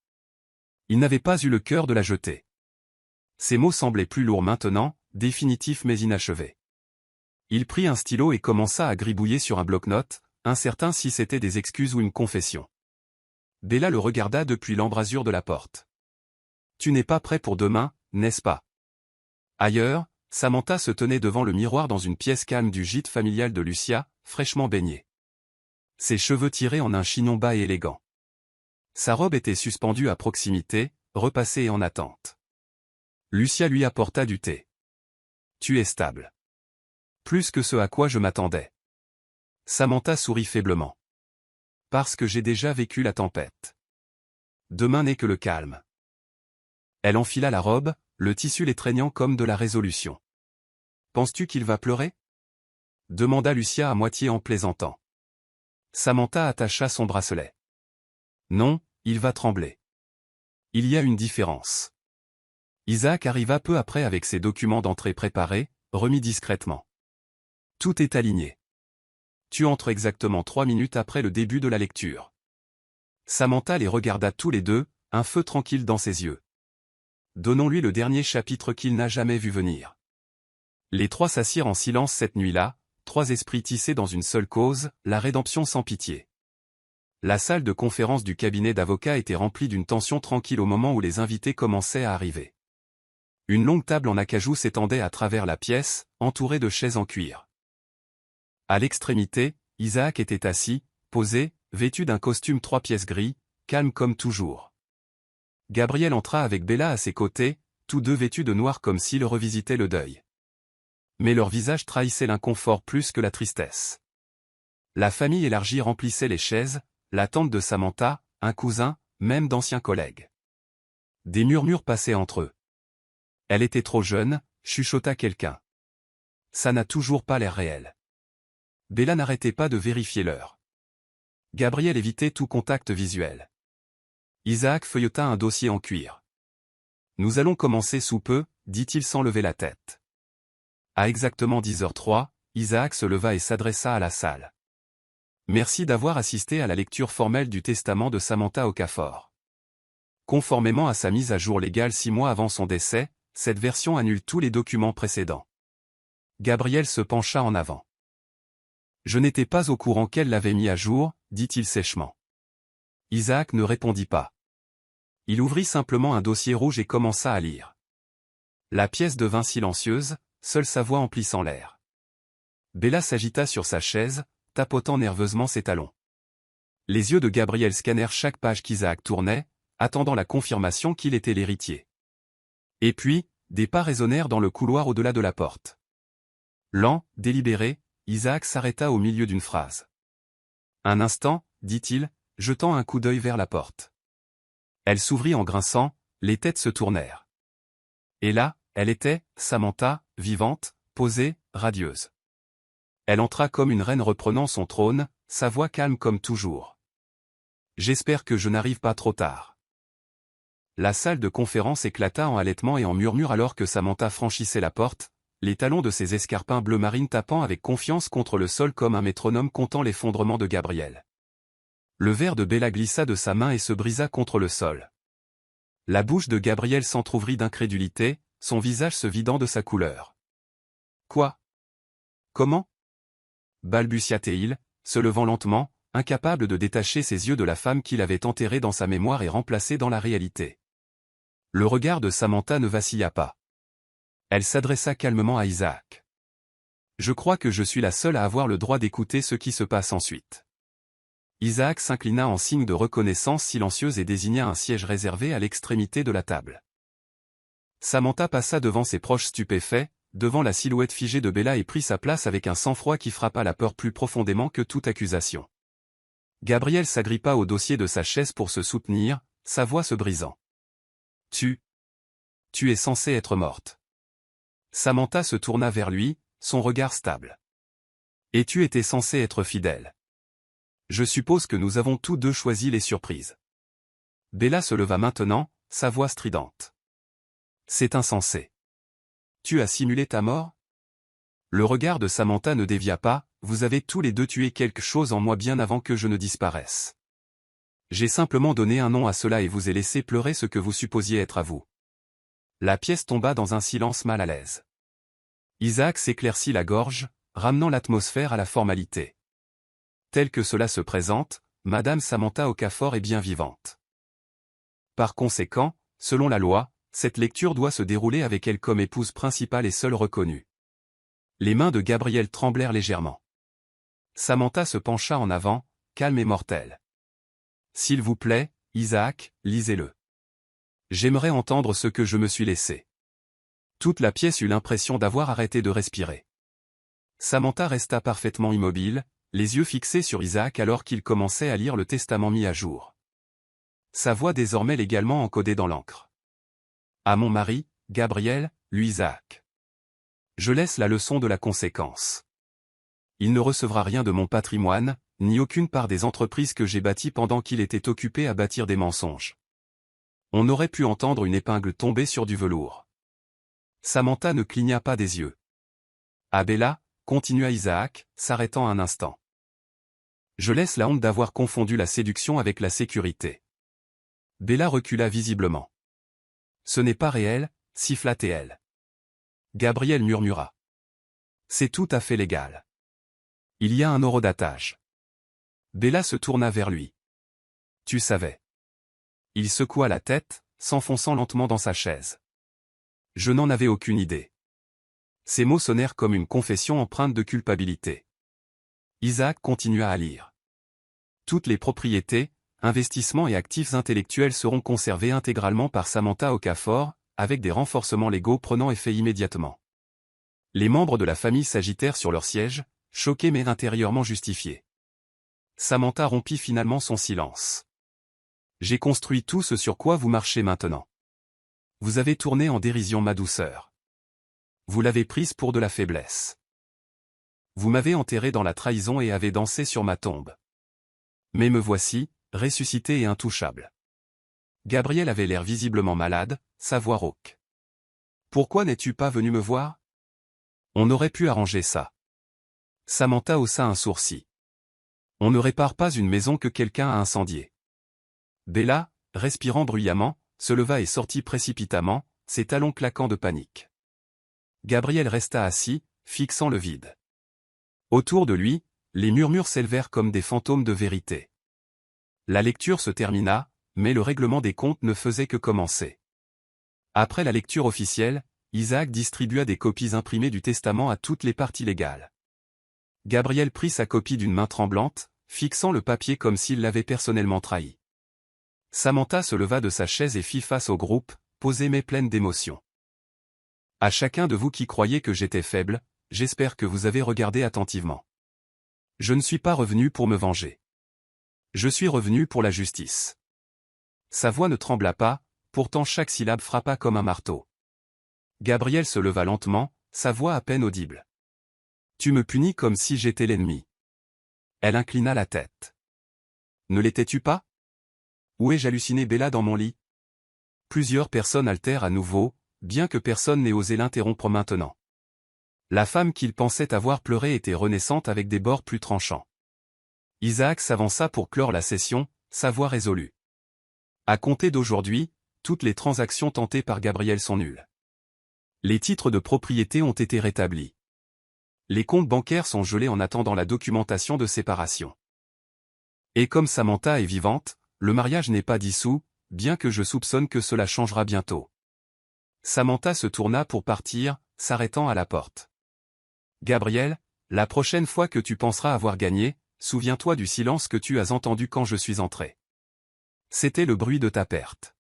[SPEAKER 1] Il n'avait pas eu le cœur de la jeter. Ces mots semblaient plus lourds maintenant, définitifs mais inachevés. Il prit un stylo et commença à gribouiller sur un bloc-notes, incertain si c'était des excuses ou une confession. Bella le regarda depuis l'embrasure de la porte. Tu n'es pas prêt pour demain, n'est-ce pas? Ailleurs, Samantha se tenait devant le miroir dans une pièce calme du gîte familial de Lucia, fraîchement baignée. Ses cheveux tirés en un chignon bas et élégant. Sa robe était suspendue à proximité, repassée et en attente. Lucia lui apporta du thé. Tu es stable. Plus que ce à quoi je m'attendais. Samantha sourit faiblement. Parce que j'ai déjà vécu la tempête. Demain n'est que le calme. Elle enfila la robe, le tissu l'étreignant comme de la résolution. Penses-tu qu'il va pleurer? Demanda Lucia à moitié en plaisantant. Samantha attacha son bracelet. Non, il va trembler. Il y a une différence. Isaac arriva peu après avec ses documents d'entrée préparés, remis discrètement. Tout est aligné. Tu entres exactement 3 minutes après le début de la lecture. Samantha les regarda tous les deux, un feu tranquille dans ses yeux. Donnons-lui le dernier chapitre qu'il n'a jamais vu venir. Les trois s'assirent en silence cette nuit-là, trois esprits tissés dans une seule cause, la rédemption sans pitié. La salle de conférence du cabinet d'avocats était remplie d'une tension tranquille au moment où les invités commençaient à arriver. Une longue table en acajou s'étendait à travers la pièce, entourée de chaises en cuir. À l'extrémité, Isaac était assis, posé, vêtu d'un costume 3 pièces gris, calme comme toujours. Gabriel entra avec Bella à ses côtés, tous deux vêtus de noir comme s'ils revisitaient le deuil. Mais leur visage trahissait l'inconfort plus que la tristesse. La famille élargie remplissait les chaises, la tante de Samantha, un cousin, même d'anciens collègues. Des murmures passaient entre eux. Elle était trop jeune, chuchota quelqu'un. Ça n'a toujours pas l'air réel. Bella n'arrêtait pas de vérifier l'heure. Gabriel évitait tout contact visuel. Isaac feuilleta un dossier en cuir. Nous allons commencer sous peu, dit-il sans lever la tête. À exactement 10h03, Isaac se leva et s'adressa à la salle. Merci d'avoir assisté à la lecture formelle du testament de Samantha Okafor. Conformément à sa mise à jour légale 6 mois avant son décès, cette version annule tous les documents précédents. Gabriel se pencha en avant. Je n'étais pas au courant qu'elle l'avait mis à jour, dit-il sèchement. Isaac ne répondit pas. Il ouvrit simplement un dossier rouge et commença à lire. La pièce devint silencieuse, seule sa voix emplissant l'air. Bella s'agita sur sa chaise, tapotant nerveusement ses talons. Les yeux de Gabriel scannèrent chaque page qu'Isaac tournait, attendant la confirmation qu'il était l'héritier. Et puis, des pas résonnèrent dans le couloir au-delà de la porte. Lent, délibéré, Isaac s'arrêta au milieu d'une phrase. Un instant, dit-il, jetant un coup d'œil vers la porte. Elle s'ouvrit en grinçant, les têtes se tournèrent. Et là, elle était, Samantha, vivante, posée, radieuse. Elle entra comme une reine reprenant son trône, sa voix calme comme toujours. J'espère que je n'arrive pas trop tard. La salle de conférence éclata en halètements et en murmures alors que Samantha franchissait la porte, les talons de ses escarpins bleu marine tapant avec confiance contre le sol comme un métronome comptant l'effondrement de Gabriel. Le verre de Bella glissa de sa main et se brisa contre le sol. La bouche de Gabriel s'entr'ouvrit d'incrédulité, son visage se vidant de sa couleur. Quoi? Comment? Balbutia-t-il, se levant lentement, incapable de détacher ses yeux de la femme qu'il avait enterrée dans sa mémoire et remplacée dans la réalité. Le regard de Samantha ne vacilla pas. Elle s'adressa calmement à Isaac. Je crois que je suis la seule à avoir le droit d'écouter ce qui se passe ensuite. Isaac s'inclina en signe de reconnaissance silencieuse et désigna un siège réservé à l'extrémité de la table. Samantha passa devant ses proches stupéfaits, devant la silhouette figée de Bella et prit sa place avec un sang-froid qui frappa la peur plus profondément que toute accusation. Gabriel s'agrippa au dossier de sa chaise pour se soutenir, sa voix se brisant. Tu es censée être morte. Samantha se tourna vers lui, son regard stable. Et tu étais censé être fidèle. Je suppose que nous avons tous deux choisi les surprises. Bella se leva maintenant, sa voix stridente. C'est insensé. Tu as simulé ta mort? Le regard de Samantha ne dévia pas, vous avez tous les deux tué quelque chose en moi bien avant que je ne disparaisse. J'ai simplement donné un nom à cela et vous ai laissé pleurer ce que vous supposiez être à vous. La pièce tomba dans un silence mal à l'aise. Isaac s'éclaircit la gorge, ramenant l'atmosphère à la formalité. Tel que cela se présente, Madame Samantha Okafor est bien vivante. Par conséquent, selon la loi, cette lecture doit se dérouler avec elle comme épouse principale et seule reconnue. Les mains de Gabriel tremblèrent légèrement. Samantha se pencha en avant, calme et mortelle. « S'il vous plaît, Isaac, lisez-le. J'aimerais entendre ce que je me suis laissé. » Toute la pièce eut l'impression d'avoir arrêté de respirer. Samantha resta parfaitement immobile, les yeux fixés sur Isaac alors qu'il commençait à lire le testament mis à jour. Sa voix désormais légalement encodée dans l'encre. « À mon mari, Gabriel, lui Isaac. Je laisse la leçon de la conséquence. Il ne recevra rien de mon patrimoine, ni aucune part des entreprises que j'ai bâties pendant qu'il était occupé à bâtir des mensonges. » On aurait pu entendre une épingle tomber sur du velours. Samantha ne cligna pas des yeux. « Ah Bella, continua Isaac, s'arrêtant un instant. Je laisse la honte d'avoir confondu la séduction avec la sécurité. » Bella recula visiblement. « Ce n'est pas réel, siffla-t-elle. » Gabriel murmura. « C'est tout à fait légal. Il y a un horodatage. » Bella se tourna vers lui. « Tu savais. » Il secoua la tête, s'enfonçant lentement dans sa chaise. « Je n'en avais aucune idée. » Ces mots sonnèrent comme une confession empreinte de culpabilité. Isaac continua à lire. « Toutes les propriétés, investissements et actifs intellectuels seront conservés intégralement par Samantha Okafor, avec des renforcements légaux prenant effet immédiatement. » Les membres de la famille s'agitèrent sur leur siège, choqués mais intérieurement justifiés. Samantha rompit finalement son silence. « J'ai construit tout ce sur quoi vous marchez maintenant. Vous avez tourné en dérision ma douceur. Vous l'avez prise pour de la faiblesse. Vous m'avez enterré dans la trahison et avez dansé sur ma tombe. Mais me voici, ressuscité et intouchable. » Gabriel avait l'air visiblement malade, sa voix rauque. « Pourquoi n'es-tu pas venu me voir? On aurait pu arranger ça. » Samantha haussa un sourcil. « On ne répare pas une maison que quelqu'un a incendiée. » Bella, respirant bruyamment, se leva et sortit précipitamment, ses talons claquant de panique. Gabriel resta assis, fixant le vide. Autour de lui, les murmures s'élevèrent comme des fantômes de vérité. La lecture se termina, mais le règlement des comptes ne faisait que commencer. Après la lecture officielle, Isaac distribua des copies imprimées du testament à toutes les parties légales. Gabriel prit sa copie d'une main tremblante, fixant le papier comme s'il l'avait personnellement trahi. Samantha se leva de sa chaise et fit face au groupe, posée mais pleine d'émotion. « À chacun de vous qui croyez que j'étais faible, j'espère que vous avez regardé attentivement. Je ne suis pas revenu pour me venger. Je suis revenu pour la justice. » Sa voix ne trembla pas, pourtant chaque syllabe frappa comme un marteau. Gabriel se leva lentement, sa voix à peine audible. « Tu me punis comme si j'étais l'ennemi. » Elle inclina la tête. « Ne l'étais-tu pas? Où ai-je halluciné Bella dans mon lit? » Plusieurs personnes altèrent à nouveau, bien que personne n'ait osé l'interrompre maintenant. La femme qu'il pensait avoir pleuré était renaissante avec des bords plus tranchants. Isaac s'avança pour clore la session, sa voix résolue. « À compter d'aujourd'hui, toutes les transactions tentées par Gabriel sont nulles. Les titres de propriété ont été rétablis. Les comptes bancaires sont gelés en attendant la documentation de séparation. Et comme Samantha est vivante, le mariage n'est pas dissous, bien que je soupçonne que cela changera bientôt. » Samantha se tourna pour partir, s'arrêtant à la porte. « Gabriel, la prochaine fois que tu penseras avoir gagné, souviens-toi du silence que tu as entendu quand je suis entré. C'était le bruit de ta perte. »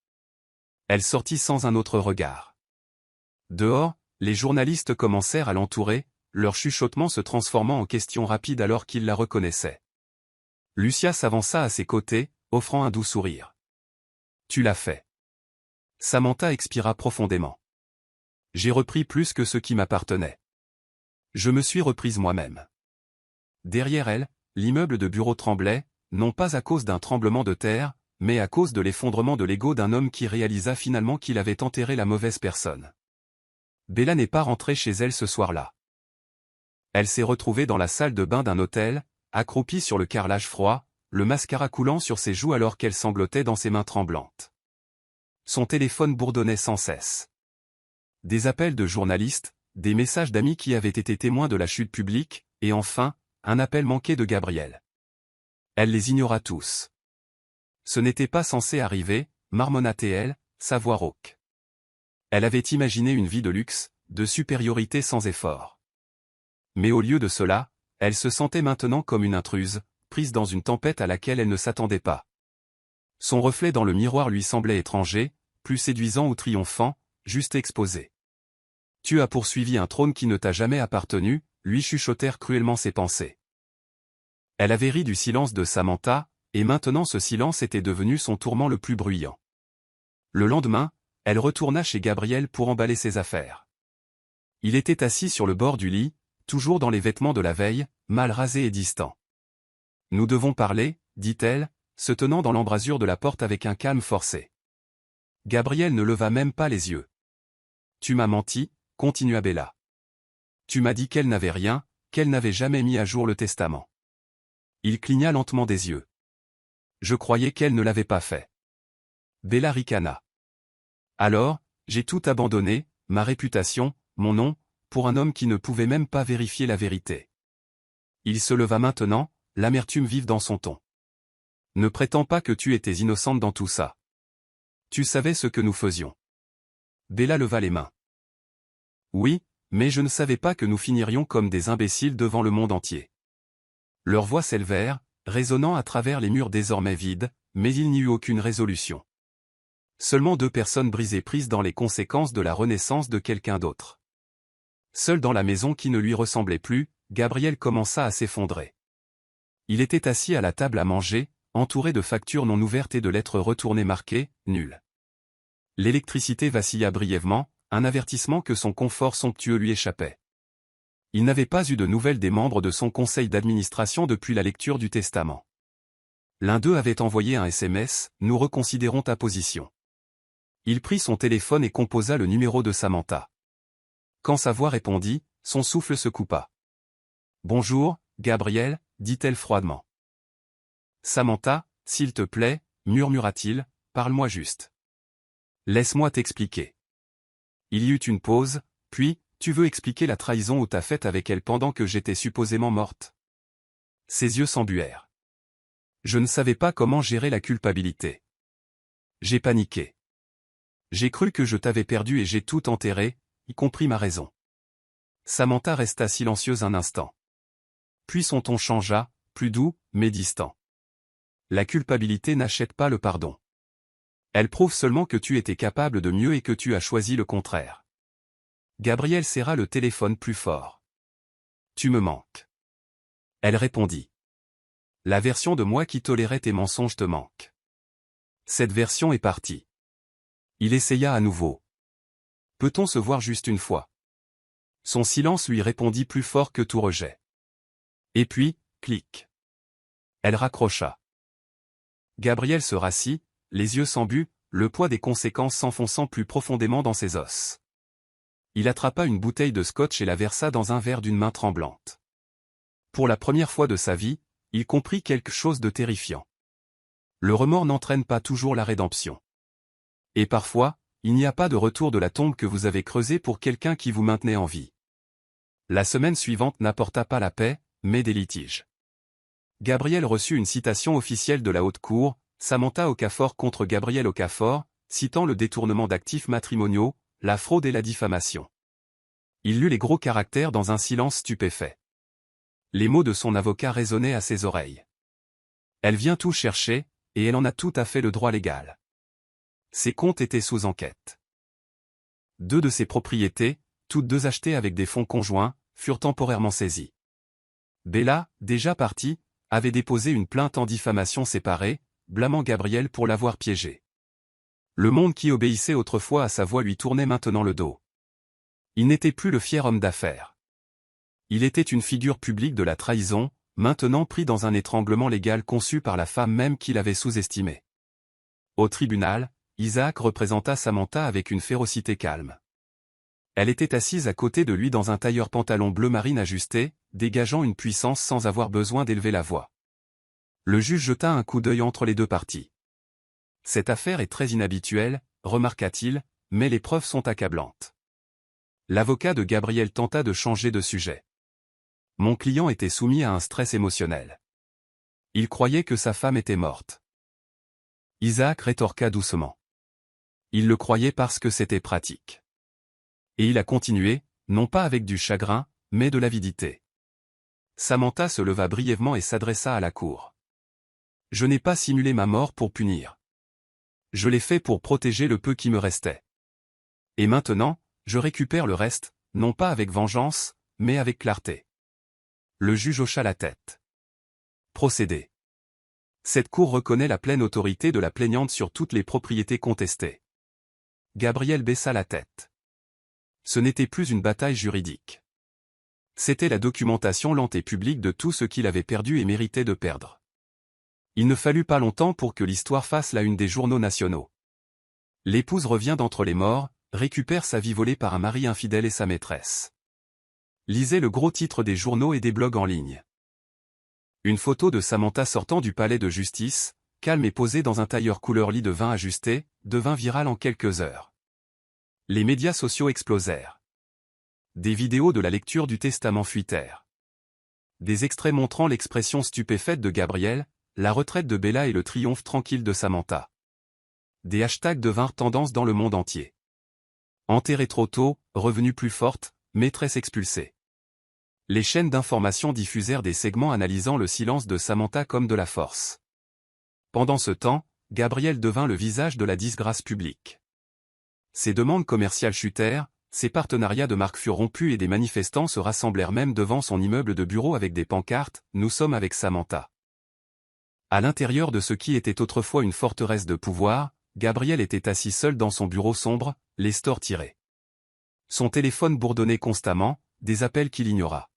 [SPEAKER 1] Elle sortit sans un autre regard. Dehors, les journalistes commencèrent à l'entourer, leur chuchotement se transformant en questions rapides alors qu'ils la reconnaissaient. Lucia s'avança à ses côtés, offrant un doux sourire. « Tu l'as fait. » Samantha expira profondément. « J'ai repris plus que ce qui m'appartenait. Je me suis reprise moi-même. » Derrière elle, l'immeuble de bureau tremblait, non pas à cause d'un tremblement de terre, mais à cause de l'effondrement de l'ego d'un homme qui réalisa finalement qu'il avait enterré la mauvaise personne. Bella n'est pas rentrée chez elle ce soir-là. Elle s'est retrouvée dans la salle de bain d'un hôtel, accroupie sur le carrelage froid, le mascara coulant sur ses joues alors qu'elle sanglotait dans ses mains tremblantes. Son téléphone bourdonnait sans cesse. Des appels de journalistes, des messages d'amis qui avaient été témoins de la chute publique, et enfin, un appel manqué de Gabriel. Elle les ignora tous. Ce n'était pas censé arriver, marmonna-t-elle, sa voix rauque. Elle avait imaginé une vie de luxe, de supériorité sans effort. Mais au lieu de cela, elle se sentait maintenant comme une intruse, prise dans une tempête à laquelle elle ne s'attendait pas. Son reflet dans le miroir lui semblait étranger, plus séduisant ou triomphant, juste exposé. « Tu as poursuivi un trône qui ne t'a jamais appartenu », lui chuchotèrent cruellement ses pensées. Elle avait ri du silence de Samantha, et maintenant ce silence était devenu son tourment le plus bruyant. Le lendemain, elle retourna chez Gabriel pour emballer ses affaires. Il était assis sur le bord du lit, toujours dans les vêtements de la veille, mal rasé et distant. « Nous devons parler, dit-elle, se tenant dans l'embrasure de la porte avec un calme forcé. Gabriel ne leva même pas les yeux. « Tu m'as menti, » continua Bella. « Tu m'as dit qu'elle n'avait rien, qu'elle n'avait jamais mis à jour le testament. » Il cligna lentement des yeux. « Je croyais qu'elle ne l'avait pas fait. » Bella ricana. « Alors, j'ai tout abandonné, ma réputation, mon nom, pour un homme qui ne pouvait même pas vérifier la vérité. » Il se leva maintenant, l'amertume vive dans son ton. « Ne prétends pas que tu étais innocente dans tout ça. Tu savais ce que nous faisions. » Bella leva les mains. « Oui, mais je ne savais pas que nous finirions comme des imbéciles devant le monde entier. » Leurs voix s'élevèrent, résonnant à travers les murs désormais vides, mais il n'y eut aucune résolution. Seulement deux personnes brisées prises dans les conséquences de la renaissance de quelqu'un d'autre. Seul dans la maison qui ne lui ressemblait plus, Gabriel commença à s'effondrer. Il était assis à la table à manger, entouré de factures non ouvertes et de lettres retournées marquées « Nul ». L'électricité vacilla brièvement, un avertissement que son confort somptueux lui échappait. Il n'avait pas eu de nouvelles des membres de son conseil d'administration depuis la lecture du testament. L'un d'eux avait envoyé un SMS « Nous reconsidérons ta position ». Il prit son téléphone et composa le numéro de Samantha. Quand sa voix répondit, son souffle se coupa. « Bonjour, Gabriel, dit-elle froidement. « Samantha, s'il te plaît, murmura-t-il, parle-moi juste. Laisse-moi t'expliquer. » Il y eut une pause, puis, tu veux expliquer la trahison ou t'as faite avec elle pendant que j'étais supposément morte? Ses yeux s'embuèrent. Je ne savais pas comment gérer la culpabilité. J'ai paniqué. J'ai cru que je t'avais perdu et j'ai tout enterré, y compris ma raison. Samantha resta silencieuse un instant. Puis son ton changea, plus doux, mais distant. La culpabilité n'achète pas le pardon. Elle prouve seulement que tu étais capable de mieux et que tu as choisi le contraire. Gabriel serra le téléphone plus fort. Tu me manques. Elle répondit. La version de moi qui tolérait tes mensonges te manque. Cette version est partie. Il essaya à nouveau. Peut-on se voir juste une fois? Son silence lui répondit plus fort que tout rejet. Et puis, clic. Elle raccrocha. Gabriel se rassit, les yeux sans but, le poids des conséquences s'enfonçant plus profondément dans ses os. Il attrapa une bouteille de scotch et la versa dans un verre d'une main tremblante. Pour la première fois de sa vie, il comprit quelque chose de terrifiant. Le remords n'entraîne pas toujours la rédemption. Et parfois, il n'y a pas de retour de la tombe que vous avez creusée pour quelqu'un qui vous maintenait en vie. La semaine suivante n'apporta pas la paix, mais des litiges. Gabriel reçut une citation officielle de la haute cour, Samantha Okafor contre Gabriel Okafor, citant le détournement d'actifs matrimoniaux, la fraude et la diffamation. Il lut les gros caractères dans un silence stupéfait. Les mots de son avocat résonnaient à ses oreilles. Elle vient tout chercher, et elle en a tout à fait le droit légal. Ses comptes étaient sous enquête. 2 de ses propriétés, toutes deux achetées avec des fonds conjoints, furent temporairement saisies. Bella, déjà partie, avait déposé une plainte en diffamation séparée, blâmant Gabriel pour l'avoir piégé. Le monde qui obéissait autrefois à sa voix lui tournait maintenant le dos. Il n'était plus le fier homme d'affaires. Il était une figure publique de la trahison, maintenant pris dans un étranglement légal conçu par la femme même qu'il avait sous-estimée. Au tribunal, Isaac représenta Samantha avec une férocité calme. Elle était assise à côté de lui dans un tailleur pantalon bleu marine ajusté, dégageant une puissance sans avoir besoin d'élever la voix. Le juge jeta un coup d'œil entre les deux parties. Cette affaire est très inhabituelle, remarqua-t-il, mais les preuves sont accablantes. L'avocat de Gabriel tenta de changer de sujet. Mon client était soumis à un stress émotionnel. Il croyait que sa femme était morte. Isaac rétorqua doucement. Il le croyait parce que c'était pratique. Et il a continué, non pas avec du chagrin, mais de l'avidité. Samantha se leva brièvement et s'adressa à la cour. Je n'ai pas simulé ma mort pour punir. Je l'ai fait pour protéger le peu qui me restait. Et maintenant, je récupère le reste, non pas avec vengeance, mais avec clarté. Le juge hocha la tête. Procédé. Cette cour reconnaît la pleine autorité de la plaignante sur toutes les propriétés contestées. Gabriel baissa la tête. Ce n'était plus une bataille juridique. C'était la documentation lente et publique de tout ce qu'il avait perdu et méritait de perdre. Il ne fallut pas longtemps pour que l'histoire fasse la une des journaux nationaux. L'épouse revient d'entre les morts, récupère sa vie volée par un mari infidèle et sa maîtresse. Lisez le gros titre des journaux et des blogs en ligne. Une photo de Samantha sortant du palais de justice, calme et posée dans un tailleur couleur lit de vin ajusté, devint virale en quelques heures. Les médias sociaux explosèrent. Des vidéos de la lecture du testament fuitèrent. Des extraits montrant l'expression stupéfaite de Gabriel, la retraite de Bella et le triomphe tranquille de Samantha. Des hashtags devinrent tendance dans le monde entier. Enterrée trop tôt, revenue plus forte, maîtresse expulsée. Les chaînes d'information diffusèrent des segments analysant le silence de Samantha comme de la force. Pendant ce temps, Gabriel devint le visage de la disgrâce publique. Ses demandes commerciales chutèrent, ses partenariats de marque furent rompus et des manifestants se rassemblèrent même devant son immeuble de bureau avec des pancartes « Nous sommes avec Samantha ». À l'intérieur de ce qui était autrefois une forteresse de pouvoir, Gabriel était assis seul dans son bureau sombre, les stores tirés. Son téléphone bourdonnait constamment, des appels qu'il ignora.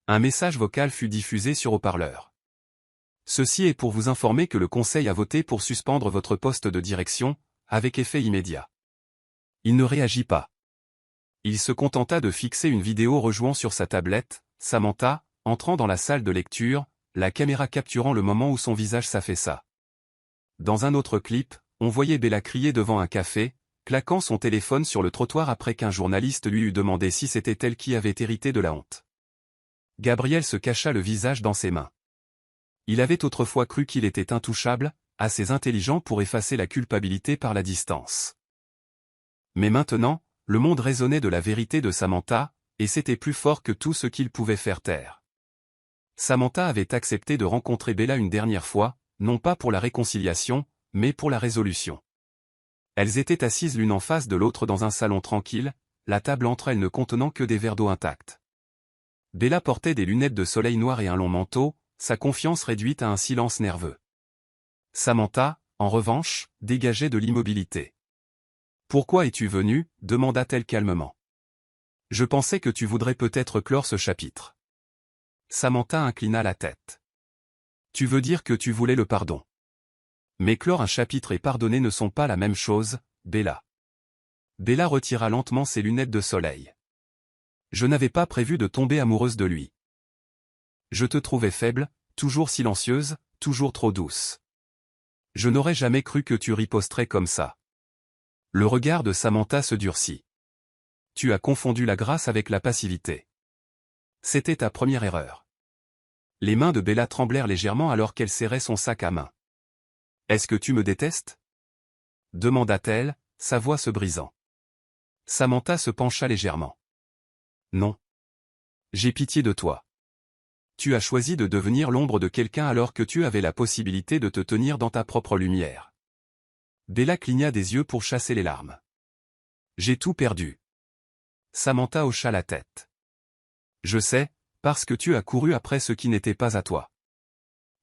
[SPEAKER 1] Un message vocal fut diffusé sur haut-parleur. Ceci est pour vous informer que le Conseil a voté pour suspendre votre poste de direction, avec effet immédiat. Il ne réagit pas. Il se contenta de fixer une vidéo rejouant sur sa tablette, Samantha, entrant dans la salle de lecture, la caméra capturant le moment où son visage s'affaissa. Dans un autre clip, on voyait Bella crier devant un café, claquant son téléphone sur le trottoir après qu'un journaliste lui eût demandé si c'était elle qui avait hérité de la honte. Gabriel se cacha le visage dans ses mains. Il avait autrefois cru qu'il était intouchable, assez intelligent pour effacer la culpabilité par la distance. Mais maintenant, le monde résonnait de la vérité de Samantha, et c'était plus fort que tout ce qu'il pouvait faire taire. Samantha avait accepté de rencontrer Bella une dernière fois, non pas pour la réconciliation, mais pour la résolution. Elles étaient assises l'une en face de l'autre dans un salon tranquille, la table entre elles ne contenant que des verres d'eau intacts. Bella portait des lunettes de soleil noires et un long manteau, sa confiance réduite à un silence nerveux. Samantha, en revanche, dégageait de l'immobilité. « Pourquoi es-tu venue » demanda-t-elle calmement. « Je pensais que tu voudrais peut-être clore ce chapitre. » Samantha inclina la tête. « Tu veux dire que tu voulais le pardon. » Mais clore un chapitre et pardonner ne sont pas la même chose, Bella. Bella retira lentement ses lunettes de soleil. Je n'avais pas prévu de tomber amoureuse de lui. Je te trouvais faible, toujours silencieuse, toujours trop douce. Je n'aurais jamais cru que tu riposterais comme ça. Le regard de Samantha se durcit. Tu as confondu la grâce avec la passivité. C'était ta première erreur. Les mains de Bella tremblèrent légèrement alors qu'elle serrait son sac à main. Est-ce que tu me détestes ? demanda-t-elle, sa voix se brisant. Samantha se pencha légèrement. Non. J'ai pitié de toi. Tu as choisi de devenir l'ombre de quelqu'un alors que tu avais la possibilité de te tenir dans ta propre lumière. Bella cligna des yeux pour chasser les larmes. J'ai tout perdu. Samantha hocha la tête. Je sais, parce que tu as couru après ce qui n'était pas à toi.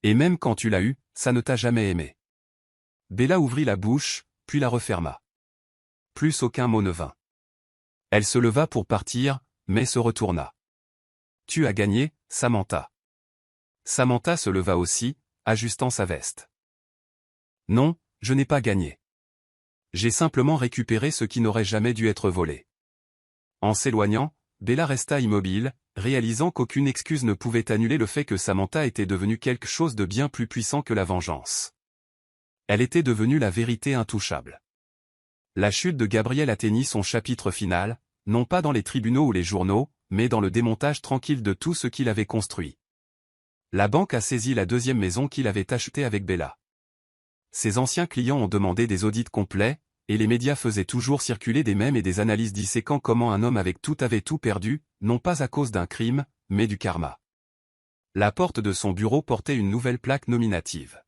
[SPEAKER 1] Et même quand tu l'as eu, ça ne t'a jamais aimé. Bella ouvrit la bouche, puis la referma. Plus aucun mot ne vint. Elle se leva pour partir, mais se retourna. Tu as gagné, Samantha. Samantha se leva aussi, ajustant sa veste. Non, je n'ai pas gagné. J'ai simplement récupéré ce qui n'aurait jamais dû être volé. En s'éloignant, Bella resta immobile, réalisant qu'aucune excuse ne pouvait annuler le fait que Samantha était devenue quelque chose de bien plus puissant que la vengeance. Elle était devenue la vérité intouchable. La chute de Gabriel atteignit son chapitre final, non pas dans les tribunaux ou les journaux, mais dans le démontage tranquille de tout ce qu'il avait construit. La banque a saisi la deuxième maison qu'il avait achetée avec Bella. Ses anciens clients ont demandé des audits complets, et les médias faisaient toujours circuler des mèmes et des analyses disséquant comment un homme avec tout avait tout perdu, non pas à cause d'un crime, mais du karma. La porte de son bureau portait une nouvelle plaque nominative.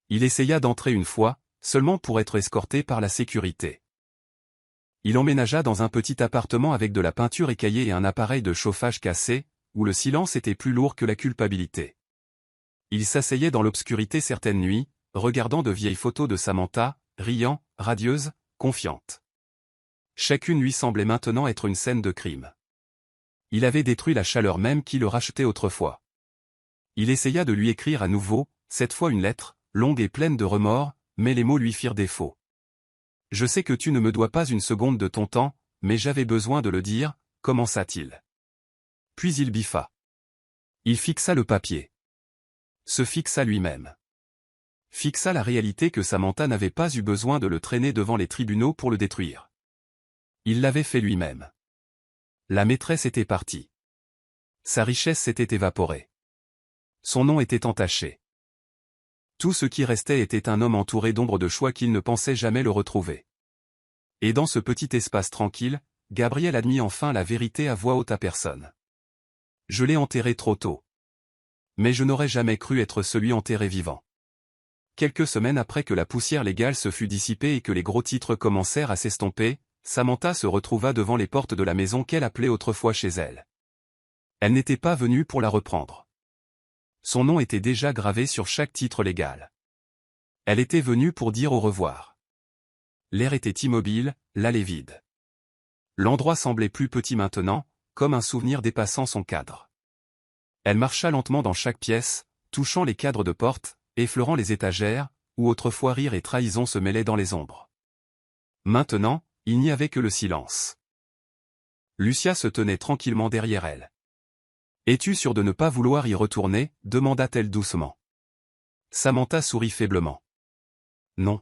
[SPEAKER 1] Il essaya d'entrer une fois, seulement pour être escorté par la sécurité. Il emménagea dans un petit appartement avec de la peinture écaillée et un appareil de chauffage cassé, où le silence était plus lourd que la culpabilité. Il s'asseyait dans l'obscurité certaines nuits, regardant de vieilles photos de Samantha, riant, radieuse, confiante. Chacune lui semblait maintenant être une scène de crime. Il avait détruit la chaleur même qui le rachetait autrefois. Il essaya de lui écrire à nouveau, cette fois une lettre, longue et pleine de remords, mais les mots lui firent défaut. « Je sais que tu ne me dois pas une seconde de ton temps, mais j'avais besoin de le dire, » commença-t-il. Puis il biffa. Il fixa le papier. Se fixa lui-même. Fixa la réalité que Samantha n'avait pas eu besoin de le traîner devant les tribunaux pour le détruire. Il l'avait fait lui-même. La maîtresse était partie. Sa richesse s'était évaporée. Son nom était entaché. Tout ce qui restait était un homme entouré d'ombres de choix qu'il ne pensait jamais le retrouver. Et dans ce petit espace tranquille, Gabriel admit enfin la vérité à voix haute à personne. Je l'ai enterré trop tôt. Mais je n'aurais jamais cru être celui enterré vivant. Quelques semaines après que la poussière légale se fut dissipée et que les gros titres commencèrent à s'estomper, Samantha se retrouva devant les portes de la maison qu'elle appelait autrefois chez elle. Elle n'était pas venue pour la reprendre. Son nom était déjà gravé sur chaque titre légal. Elle était venue pour dire au revoir. L'air était immobile, l'allée vide. L'endroit semblait plus petit maintenant, comme un souvenir dépassant son cadre. Elle marcha lentement dans chaque pièce, touchant les cadres de porte, effleurant les étagères, où autrefois rire et trahison se mêlaient dans les ombres. Maintenant, il n'y avait que le silence. Lucia se tenait tranquillement derrière elle. « Es-tu sûre de ne pas vouloir y retourner » demanda-t-elle doucement. Samantha sourit faiblement. « Non.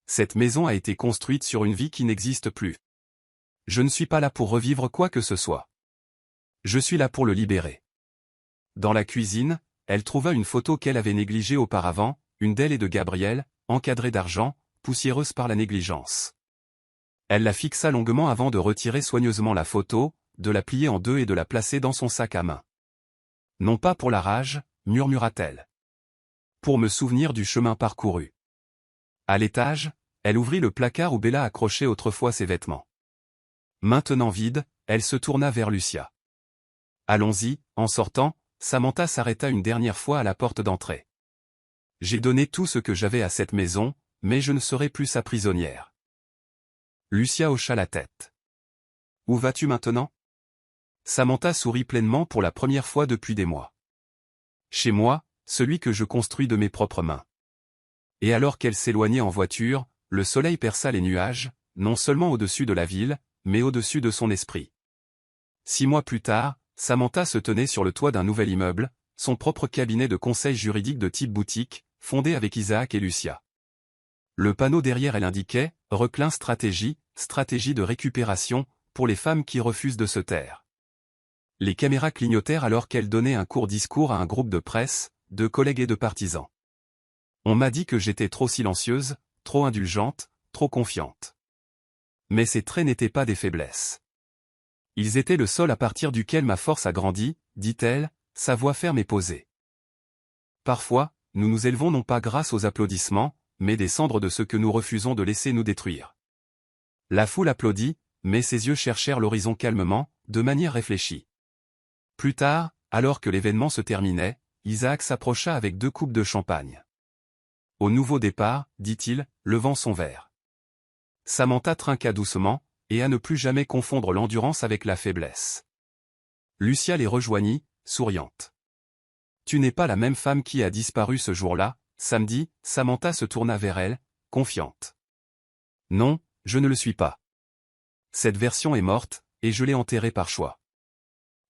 [SPEAKER 1] Cette maison a été construite sur une vie qui n'existe plus. Je ne suis pas là pour revivre quoi que ce soit. Je suis là pour le libérer. » Dans la cuisine, elle trouva une photo qu'elle avait négligée auparavant, une d'elle et de Gabriel, encadrée d'argent, poussiéreuse par la négligence. Elle la fixa longuement avant de retirer soigneusement la photo, de la plier en deux et de la placer dans son sac à main. « Non pas pour la rage, » murmura-t-elle. « Pour me souvenir du chemin parcouru. » À l'étage, elle ouvrit le placard où Bella accrochait autrefois ses vêtements. Maintenant vide, elle se tourna vers Lucia. « Allons-y » En sortant, Samantha s'arrêta une dernière fois à la porte d'entrée. « J'ai donné tout ce que j'avais à cette maison, mais je ne serai plus sa prisonnière. » Lucia hocha la tête. « Où vas-tu maintenant » Samantha sourit pleinement pour la première fois depuis des mois. « Chez moi, celui que je construis de mes propres mains. » Et alors qu'elle s'éloignait en voiture, le soleil perça les nuages, non seulement au-dessus de la ville, mais au-dessus de son esprit. 6 mois plus tard, Samantha se tenait sur le toit d'un nouvel immeuble, son propre cabinet de conseil juridique de type boutique, fondé avec Isaac et Lucia. Le panneau derrière elle indiquait « Reclin stratégie de récupération, pour les femmes qui refusent de se taire ». Les caméras clignotèrent alors qu'elle donnait un court discours à un groupe de presse, de collègues et de partisans. On m'a dit que j'étais trop silencieuse, trop indulgente, trop confiante. Mais ces traits n'étaient pas des faiblesses. Ils étaient le sol à partir duquel ma force a grandi, dit-elle, sa voix ferme et posée. Parfois, nous nous élevons non pas grâce aux applaudissements, mais des cendres de ce que nous refusons de laisser nous détruire. La foule applaudit, mais ses yeux cherchèrent l'horizon calmement, de manière réfléchie. Plus tard, alors que l'événement se terminait, Isaac s'approcha avec 2 coupes de champagne. « Au nouveau départ, dit-il, levant son verre. » Samantha trinqua doucement, et à ne plus jamais confondre l'endurance avec la faiblesse. Lucia les rejoignit, souriante. « Tu n'es pas la même femme qui a disparu ce jour-là, samedi » Samantha se tourna vers elle, confiante. « Non, je ne le suis pas. Cette version est morte, et je l'ai enterrée par choix. »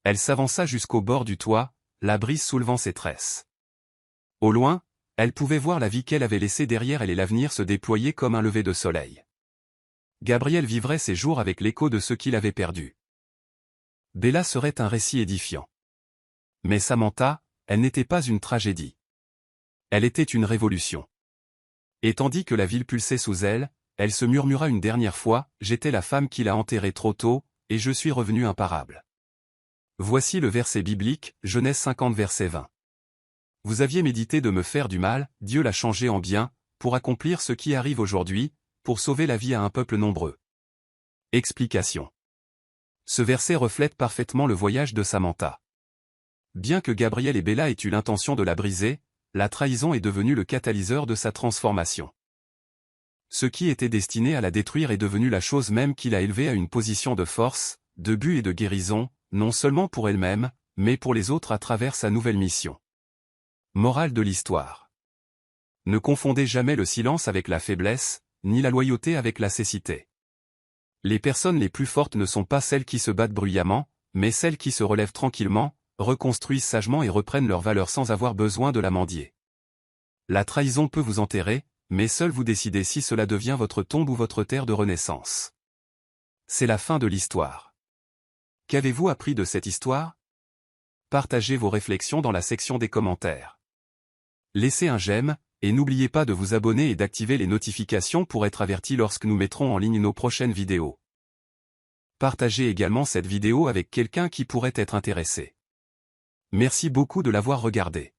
[SPEAKER 1] Elle s'avança jusqu'au bord du toit, la brise soulevant ses tresses. Au loin, elle pouvait voir la vie qu'elle avait laissée derrière elle et l'avenir se déployer comme un lever de soleil. Gabriel vivrait ses jours avec l'écho de ce qu'il avait perdu. Bella serait un récit édifiant. Mais Samantha, elle n'était pas une tragédie. Elle était une révolution. Et tandis que la ville pulsait sous elle, elle se murmura une dernière fois, « J'étais la femme qu'il a enterrée trop tôt, et je suis revenue imparable. » Voici le verset biblique, Genèse 50 verset 20. Vous aviez médité de me faire du mal, Dieu l'a changé en bien, pour accomplir ce qui arrive aujourd'hui, pour sauver la vie à un peuple nombreux. Explication. Ce verset reflète parfaitement le voyage de Samantha. Bien que Gabriel et Bella aient eu l'intention de la briser, la trahison est devenue le catalyseur de sa transformation. Ce qui était destiné à la détruire est devenu la chose même qui l'a élevée à une position de force, de but et de guérison, non seulement pour elle-même, mais pour les autres à travers sa nouvelle mission. Morale de l'histoire. Ne confondez jamais le silence avec la faiblesse, ni la loyauté avec la cécité. Les personnes les plus fortes ne sont pas celles qui se battent bruyamment, mais celles qui se relèvent tranquillement, reconstruisent sagement et reprennent leur valeur sans avoir besoin de la mendier. La trahison peut vous enterrer, mais seul vous décidez si cela devient votre tombe ou votre terre de renaissance. C'est la fin de l'histoire. Qu'avez-vous appris de cette histoire? Partagez vos réflexions dans la section des commentaires. Laissez un j'aime, et n'oubliez pas de vous abonner et d'activer les notifications pour être averti lorsque nous mettrons en ligne nos prochaines vidéos. Partagez également cette vidéo avec quelqu'un qui pourrait être intéressé. Merci beaucoup de l'avoir regardé.